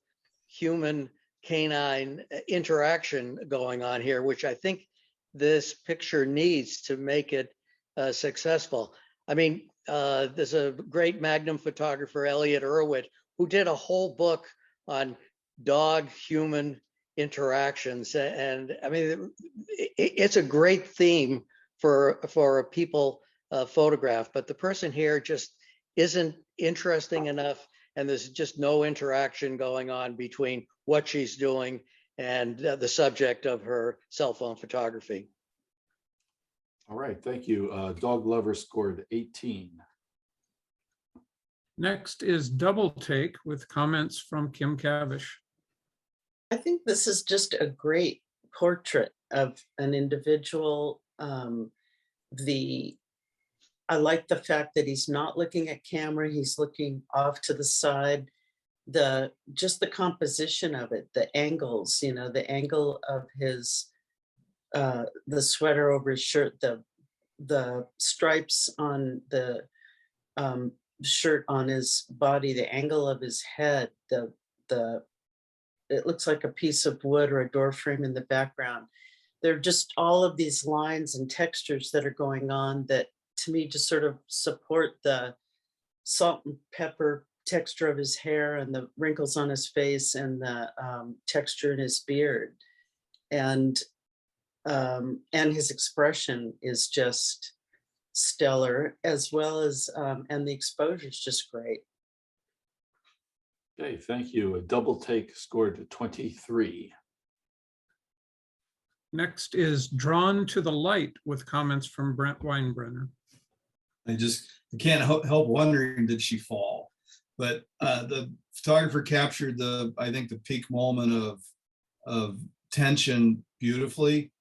human canine interaction going on here, which I think this picture needs to make it successful. I mean, there's a great Magnum photographer, Elliot Erwitt, who did a whole book on dog-human interactions. And I mean, it's a great theme for a people photograph, but the person here just isn't interesting enough. And there's just no interaction going on between what she's doing and the subject of her cell phone photography. All right, thank you. Dog Lover scored 18. Next is Double Take with comments from Kim Cavish. I think this is just a great portrait of an individual. I like the fact that he's not looking at camera, he's looking off to the side. Just the composition of it, the angles, the angle of his the sweater over his shirt, the stripes on the shirt on his body, the angle of his head, it looks like a piece of wood or a door frame in the background. There are just all of these lines and textures that are going on that to me just sort of support the salt and pepper texture of his hair and the wrinkles on his face and the texture in his beard. And his expression is just stellar, as well as, and the exposure is just great. Okay, thank you. A Double Take scored 23. Next is Drawn to the Light with comments from Brent Weinbrenner. I can't help wondering, did she fall? But the photographer captured I think the peak moment of tension beautifully.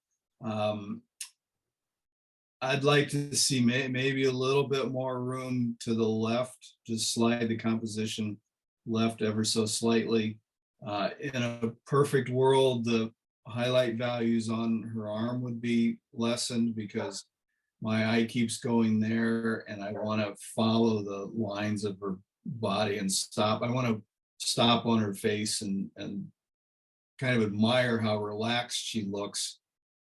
I'd like to see maybe a little bit more room to the left, just slide the composition left ever so slightly. In a perfect world, the highlight values on her arm would be lessened because my eye keeps going there and I want to follow the lines of her body and stop. I want to stop on her face and kind of admire how relaxed she looks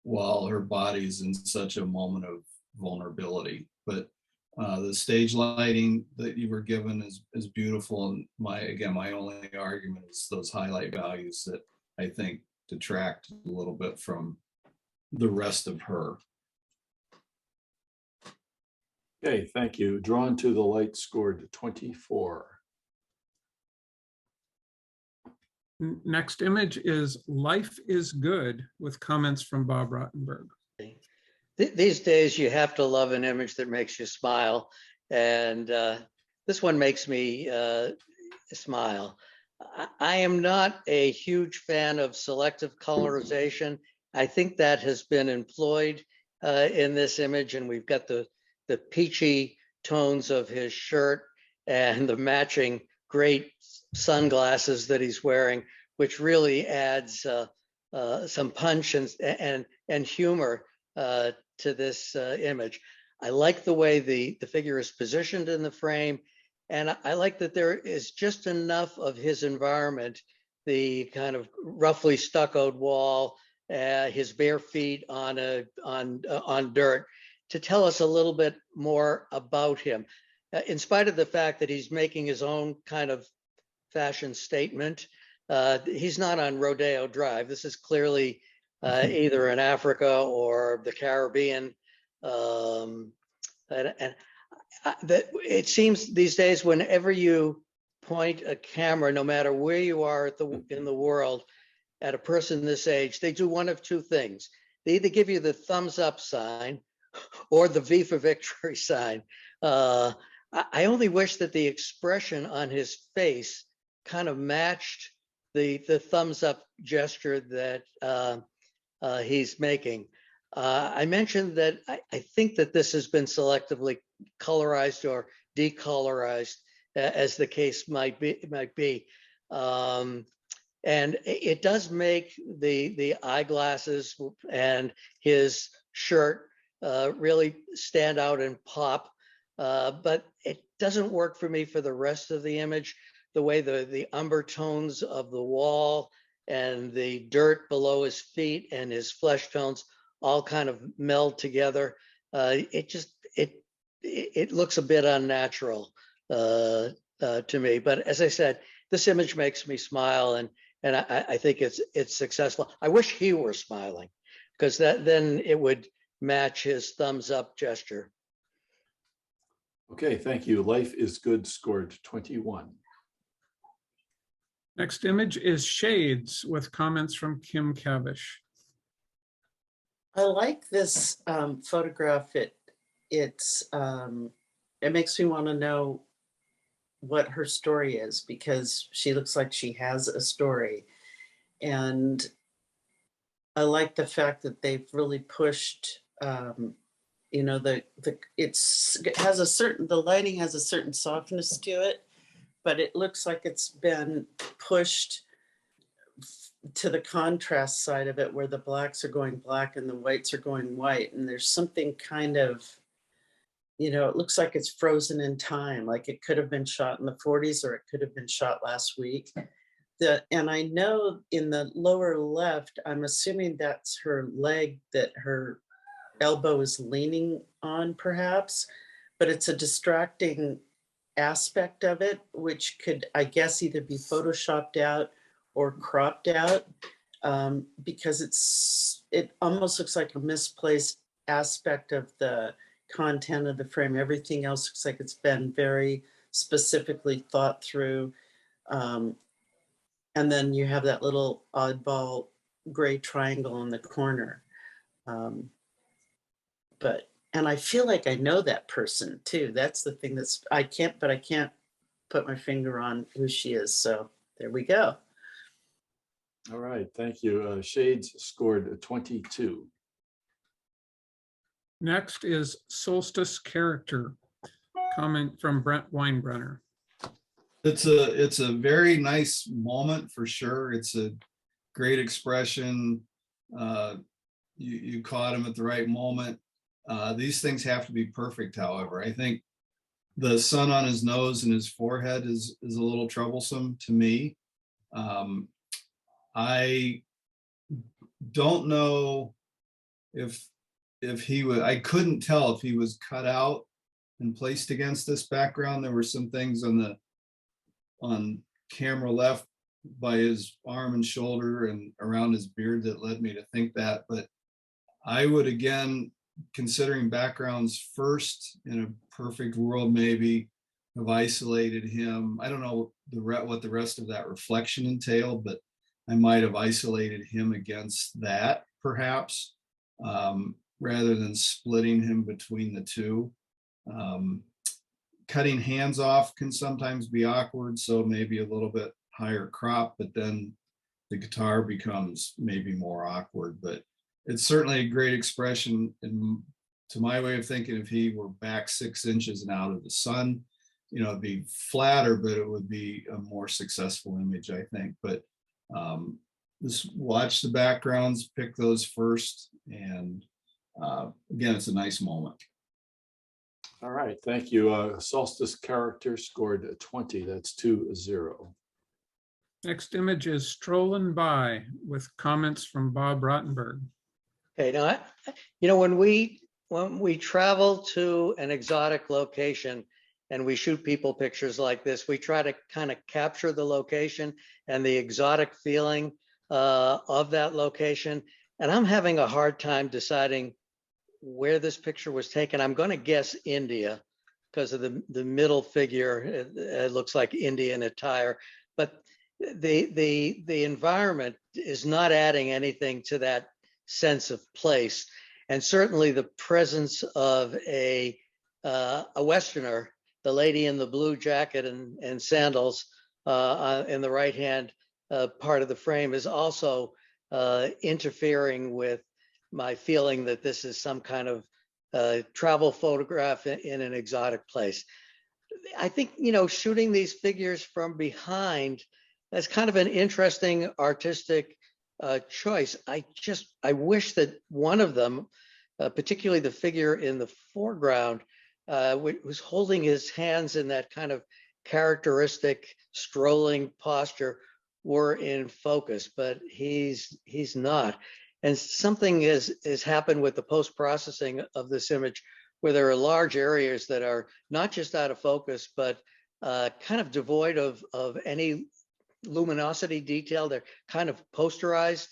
while her body's in such a moment of vulnerability. But the stage lighting that you were given is beautiful. And my only argument is those highlight values that I think detract a little bit from the rest of her. Okay, thank you. Drawn to the Light scored 24. Next image is Life is Good with comments from Bob Rottenberg. These days, you have to love an image that makes you smile. And this one makes me smile. I am not a huge fan of selective colorization. I think that has been employed in this image, and we've got the peachy tones of his shirt and the matching great sunglasses that he's wearing, which really adds some punch and humor to this image. I like the way the figure is positioned in the frame, and I like that there is just enough of his environment, the kind of roughly stuccoed wall, his bare feet on dirt, to tell us a little bit more about him. In spite of the fact that he's making his own kind of fashion statement, he's not on Rodeo Drive. This is clearly either in Africa or the Caribbean. It seems these days, whenever you point a camera, no matter where you are in the world, at a person this age, they do one of two things. They either give you the thumbs up sign or the V for victory sign. I only wish that the expression on his face kind of matched the thumbs up gesture that he's making. I mentioned that I think that this has been selectively colorized or decolorized, as the case might be. And it does make the eyeglasses and his shirt really stand out and pop. But it doesn't work for me for the rest of the image. The way the umber tones of the wall and the dirt below his feet and his flesh tones all kind of meld together. It looks a bit unnatural to me. But as I said, this image makes me smile, and I think it's successful. I wish he were smiling, because then it would match his thumbs up gesture. Okay, thank you. Life is Good scored 21. Next image is Shades with comments from Kim Cavish. I like this photograph. It makes me want to know what her story is, because she looks like she has a story. And I like the fact that they've really pushed, you know, the lighting has a certain softness to it, but it looks like it's been pushed to the contrast side of it, where the blacks are going black and the whites are going white. And there's something kind of, you know, it looks like it's frozen in time, like it could have been shot in the 40s or it could have been shot last week. And I know in the lower left, I'm assuming that's her leg that her elbow is leaning on, perhaps, but it's a distracting aspect of it, which could, I guess, either be photoshopped out or cropped out, because it almost looks like a misplaced aspect of the content of the frame. Everything else looks like it's been very specifically thought through. And then you have that little oddball gray triangle in the corner. And I feel like I know that person too. That's the thing I can't put my finger on who she is. So there we go. All right, thank you. Shades scored 22. Next is Solstice Character, comment from Brent Weinbrenner. It's a very nice moment for sure. It's a great expression. You caught him at the right moment. These things have to be perfect, however. I think the sun on his nose and his forehead is a little troublesome to me. I don't know if he was, I couldn't tell if he was cut out and placed against this background. There were some things on camera left by his arm and shoulder and around his beard that led me to think that. But I would, again, considering backgrounds first, in a perfect world, maybe have isolated him. I don't know what the rest of that reflection entailed, but I might have isolated him against that, perhaps, rather than splitting him between the two. Cutting hands off can sometimes be awkward, so maybe a little bit higher crop, but then the guitar becomes maybe more awkward. But it's certainly a great expression. And to my way of thinking, if he were back 6 inches and out of the sun, it'd be flatter, but it would be a more successful image, I think. But just watch the backgrounds, pick those first. And again, it's a nice moment. All right, thank you. Solstice character scored 20, that's 2-0. Next image is strolling by with comments from Bob Rottenberg. Okay, now, when we travel to an exotic location and we shoot people pictures like this, we try to kind of capture the location and the exotic feeling of that location. And I'm having a hard time deciding where this picture was taken. I'm going to guess India because of the middle figure. It looks like Indian attire, but the environment is not adding anything to that sense of place. And certainly the presence of a Westerner, the lady in the blue jacket and sandals in the right hand part of the frame, is also interfering with my feeling that this is some kind of travel photograph in an exotic place. I think, shooting these figures from behind, that's kind of an interesting artistic choice. I wish that one of them, particularly the figure in the foreground, was holding his hands in that kind of characteristic strolling posture, were in focus, but he's not. And something has happened with the post-processing of this image, where there are large areas that are not just out of focus, but kind of devoid of any luminosity detail. They're kind of posterized.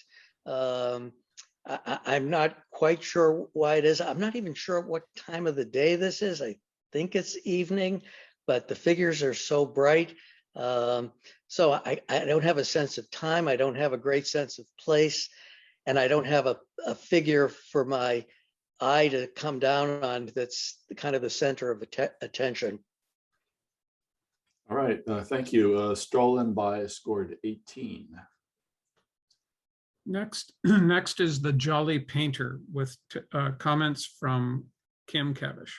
I'm not quite sure why it is. I'm not even sure what time of the day this is. I think it's evening, but the figures are so bright. So I don't have a sense of time. I don't have a great sense of place. And I don't have a figure for my eye to come down on that's kind of the center of attention. All right, thank you. Strolling by scored 18. Next is the Jolly Painter with comments from Kim Kavish.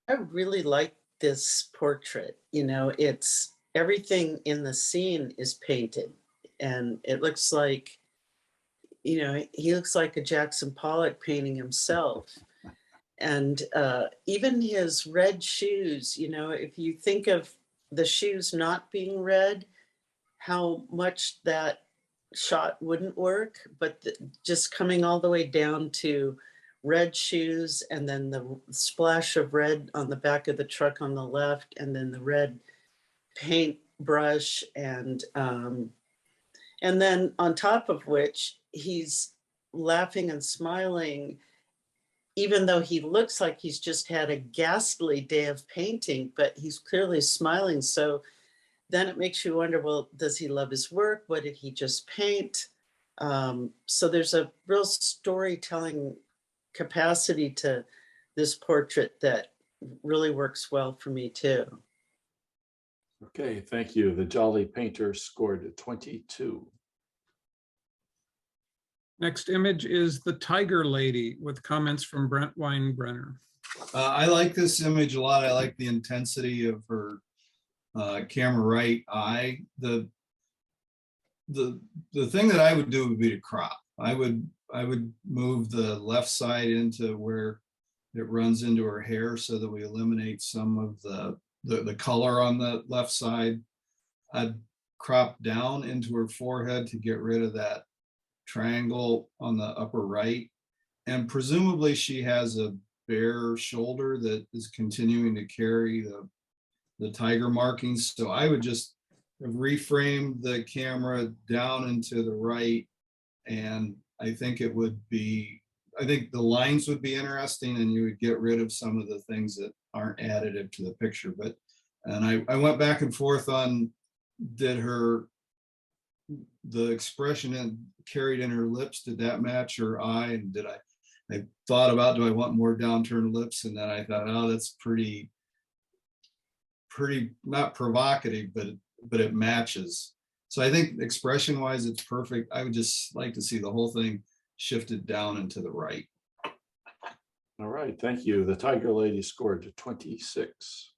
I really like this portrait. It's everything in the scene is painted, and it looks like, he looks like a Jackson Pollock painting himself. And even his red shoes, if you think of the shoes not being red, how much that shot wouldn't work, but just coming all the way down to red shoes, and then the splash of red on the back of the truck on the left, and then the red paint brush, and then on top of which he's laughing and smiling, even though he looks like he's just had a ghastly day of painting, but he's clearly smiling. So then it makes you wonder, well, does he love his work? What did he just paint? So there's a real storytelling capacity to this portrait that really works well for me too. Okay, thank you. The Jolly Painter scored 22. Next image is the Tiger Lady with comments from Brent Weinbrenner. I like this image a lot. I like the intensity of her camera right eye. The thing that I would do would be to crop. I would move the left side into where it runs into her hair so that we eliminate some of the color on the left side. I'd crop down into her forehead to get rid of that triangle on the upper right. And presumably she has a bare shoulder that is continuing to carry the tiger markings. So I would just reframe the camera down into the right, and I think the lines would be interesting, and you would get rid of some of the things that aren't additive to the picture. And I went back and forth on, the expression carried in her lips, did that match her eye? And I thought about, do I want more downturned lips? And then I thought, oh, that's pretty not provocative, but it matches. So I think expression wise, it's perfect. I would just like to see the whole thing shifted down and to the right. All right, thank you. The Tiger Lady scored 26.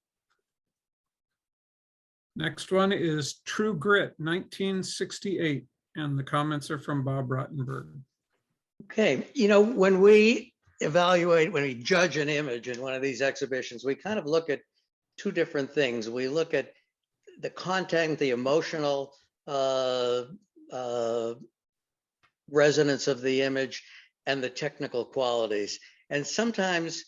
Next one is True Grit, 1968, and the comments are from Bob Rottenberg. Okay, you know, when we evaluate, when we judge an image in one of these exhibitions, we kind of look at two different things. We look at the content, the emotional resonance of the image, and the technical qualities. And sometimes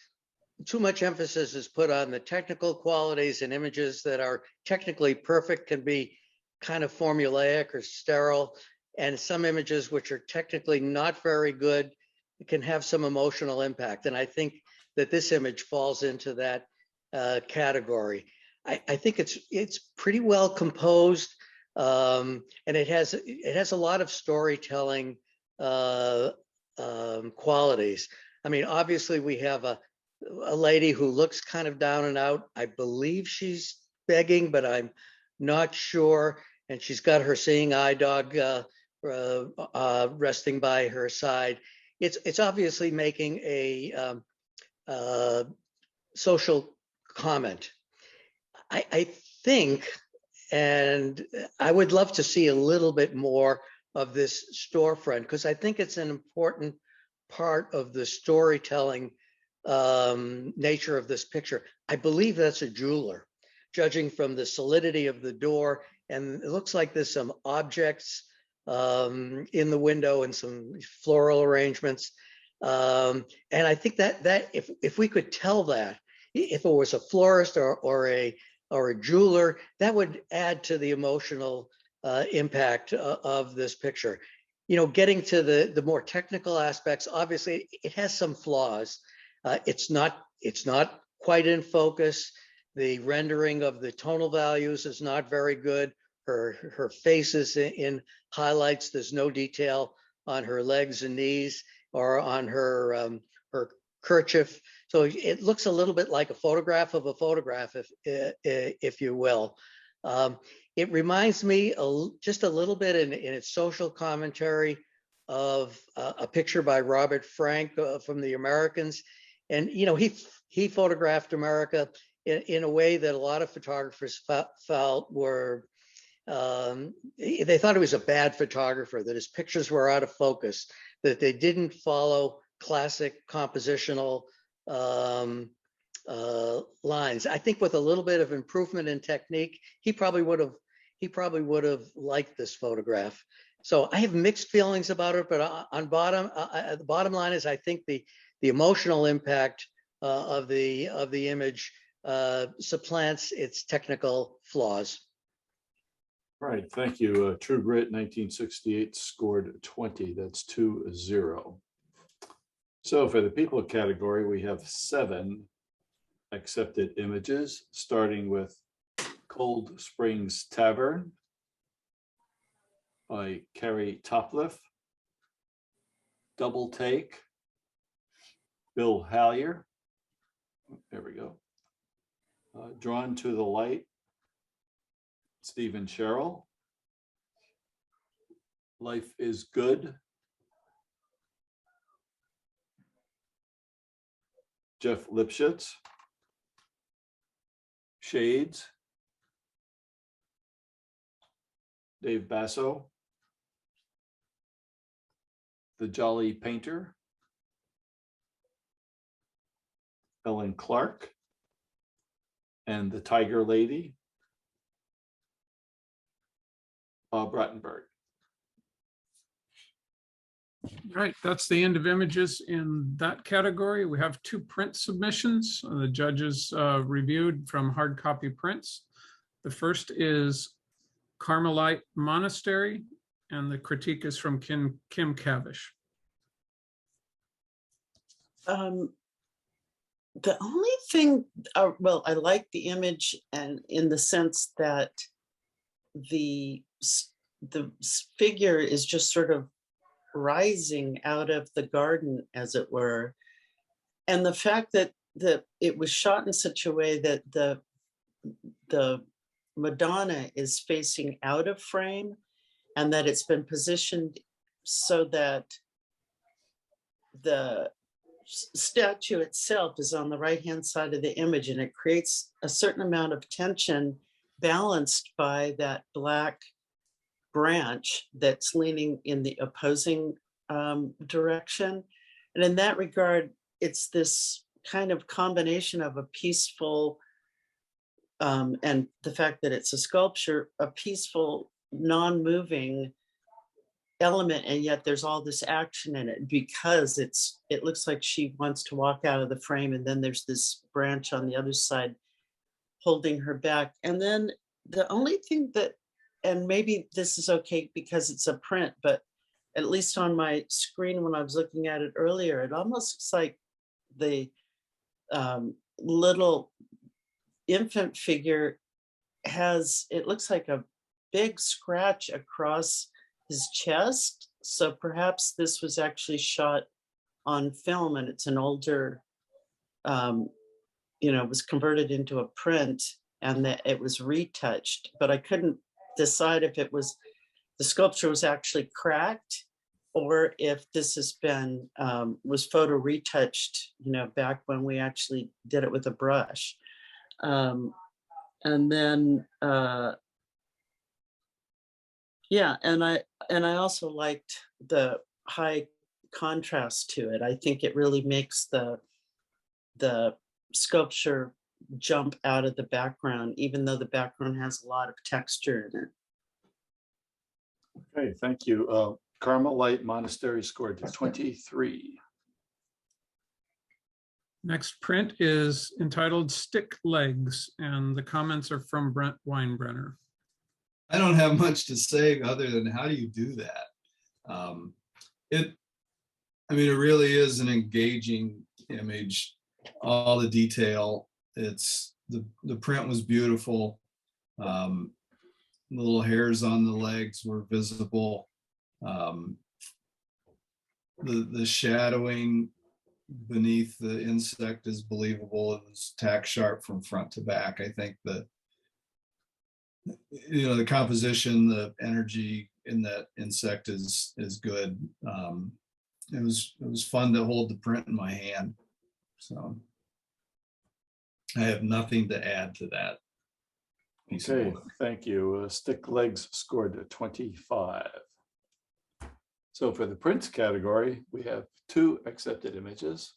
too much emphasis is put on the technical qualities, and images that are technically perfect can be kind of formulaic or sterile. And some images which are technically not very good can have some emotional impact. And I think that this image falls into that category. I think it's pretty well composed, and it has a lot of storytelling qualities. I mean, obviously we have a lady who looks kind of down and out. I believe she's begging, but I'm not sure. And she's got her seeing eye dog resting by her side. It's obviously making a social comment. I think, and I would love to see a little bit more of this storefront, because I think it's an important part of the storytelling nature of this picture. I believe that's a jeweler, judging from the solidity of the door, and it looks like there's some objects in the window and some floral arrangements. And I think that if we could tell that, if it was a florist or a jeweler, that would add to the emotional impact of this picture. You know, getting to the more technical aspects, obviously it has some flaws. It's not quite in focus. The rendering of the tonal values is not very good. Her face is in highlights. There's no detail on her legs and knees or on her kerchief. So it looks a little bit like a photograph of a photograph, if you will. It reminds me just a little bit in its social commentary of a picture by Robert Frank from the Americans. And, you know, he photographed America in a way that a lot of photographers felt were, they thought he was a bad photographer, that his pictures were out of focus, that they didn't follow classic compositional lines. I think with a little bit of improvement in technique, he probably would have liked this photograph. So I have mixed feelings about it, but the bottom line is I think the emotional impact of the image supplants its technical flaws. Right, thank you. True Grit 1968 scored 20. That's 2-0. So for the people category, we have 7 accepted images, starting with Cold Springs Tavern by Carrie Topliff, Double Take, Bill Hallier. There we go. Drawn to the Light, Stephen Sherrill. Life is Good, Jeff Lipschitz. Shades, Dave Basso. The Jolly Painter, Ellen Clark. And the Tiger Lady, Bob Rottenberg. Right, that's the end of images in that category. We have 2 print submissions the judges reviewed from hard copy prints. The first is Carmelite Monastery, and the critique is from Kim Cavish. The only thing, well, I like the image, and in the sense that the figure is just sort of rising out of the garden, as it were. And the fact that it was shot in such a way that the Madonna is facing out of frame, and that it's been positioned so that the statue itself is on the right-hand side of the image, and it creates a certain amount of tension balanced by that black branch that's leaning in the opposing direction. And in that regard, it's this kind of combination of a peaceful, and the fact that it's a sculpture, a peaceful, non-moving element, and yet there's all this action in it because it looks like she wants to walk out of the frame, and then there's this branch on the other side holding her back. And then the only thing that, and maybe this is okay because it's a print, but at least on my screen when I was looking at it earlier, it almost looks like the little infant figure has, it looks like a big scratch across his chest. So perhaps this was actually shot on film and it's an older, was converted into a print and that it was retouched, but I couldn't decide if it was, the sculpture was actually cracked or if this has been, was photo retouched, back when we actually did it with a brush. And then, yeah, and I also liked the high contrast to it. I think it really makes the sculpture jump out of the background, even though the background has a lot of texture in it. Okay, thank you. Carmelite Monastery scored 23. Next print is entitled Stick Legs, and the comments are from Brent Weinbrenner. I don't have much to say other than how do you do that? It really is an engaging image. All the detail, the print was beautiful. The little hairs on the legs were visible. The shadowing beneath the insect is believable. It was tack sharp from front to back. I think that the composition, the energy in that insect is good. It was fun to hold the print in my hand. So I have nothing to add to that. Okay, thank you. Stick Legs scored 25. So for the prints category, we have 2 accepted images.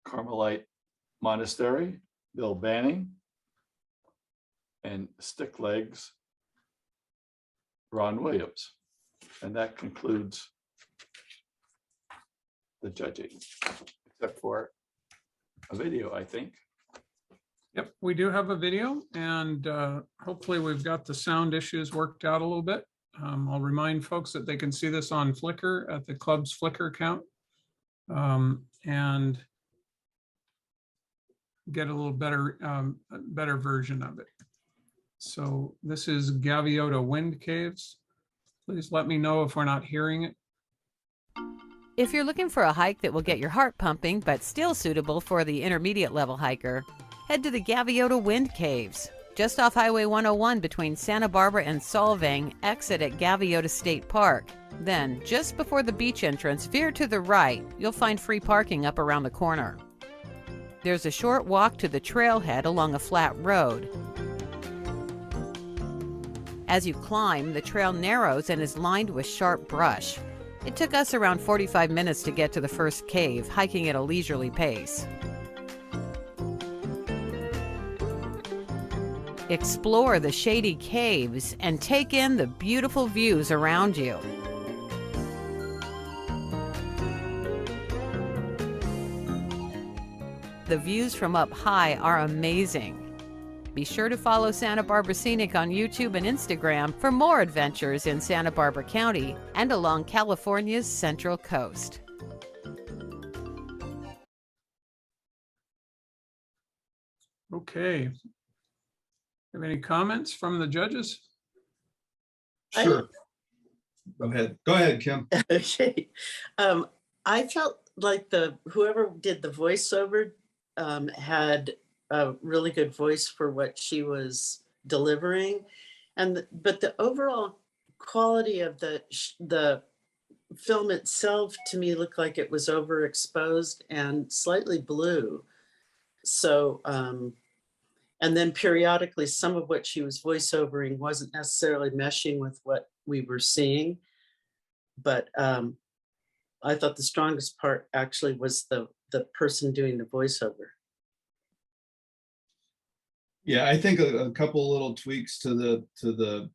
Carmelite Monastery, Bill Banning, and Stick Legs, Ron Williams. And that concludes the judging, except for a video, I think. Yep, we do have a video, and hopefully we've got the sound issues worked out a little bit. I'll remind folks that they can see this on Flickr at the club's Flickr account, and get a little better version of it. So this is Gaviota Wind Caves. Please let me know if we're not hearing it. If you're looking for a hike that will get your heart pumping but still suitable for the intermediate level hiker, head to the Gaviota Wind Caves, just off Highway 101 between Santa Barbara and Solvang, exit at Gaviota State Park. Then, just before the beach entrance, veer to the right. You'll find free parking up around the corner. There's a short walk to the trailhead along a flat road. As you climb, the trail narrows and is lined with sharp brush. It took us around 45 minutes to get to the first cave, hiking at a leisurely pace. Explore the shady caves and take in the beautiful views around you. The views from up high are amazing. Be sure to follow Santa Barbara Scenic on YouTube and Instagram for more adventures in Santa Barbara County and along California's Central Coast. Okay. Have any comments from the judges? Sure. Go ahead, Kim. Okay. I felt like whoever did the voiceover had a really good voice for what she was delivering, but the overall quality of the film itself to me looked like it was overexposed and slightly blue. So, and then periodically, some of what she was voiceovering wasn't necessarily meshing with what we were seeing. But I thought the strongest part actually was the person doing the voiceover. Yeah, I think a couple little tweaks to the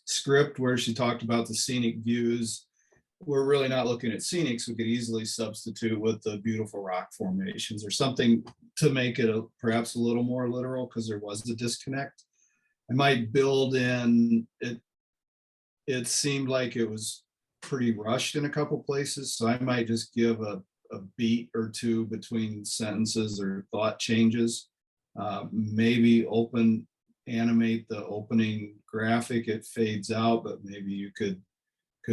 script where she talked about the scenic views. We're really not looking at scenics. We could easily substitute with the beautiful rock formations or something to make it perhaps a little more literal, because there was a disconnect. I might build in it. It seemed like it was pretty rushed in a couple places, so I might just give a beat or two between sentences or thought changes. Maybe animate the opening graphic. It fades out, but maybe you could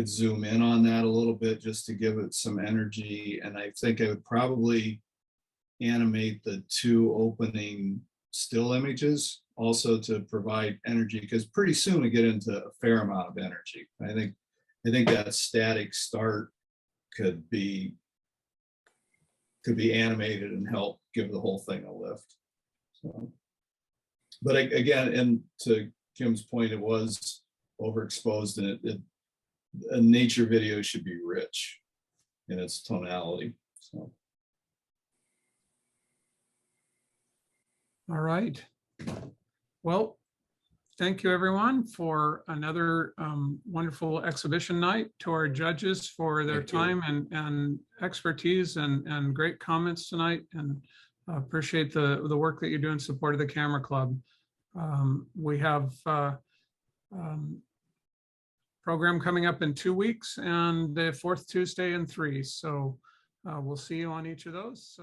zoom in on that a little bit just to give it some energy. And I think I would probably animate the 2 opening still images also to provide energy, because pretty soon we get into a fair amount of energy. I think that static start could be animated and help give the whole thing a lift. So, but again, and to Kim's point, it was overexposed, and a nature video should be rich in its tonality. So, All right. Well, thank you everyone for another wonderful exhibition night, to our judges for their Thank you. time and expertise and great comments tonight, and appreciate the work that you do in support of the Camera Club. We have program coming up in 2 weeks and the 4th Tuesday in 3. So we'll see you on each of those.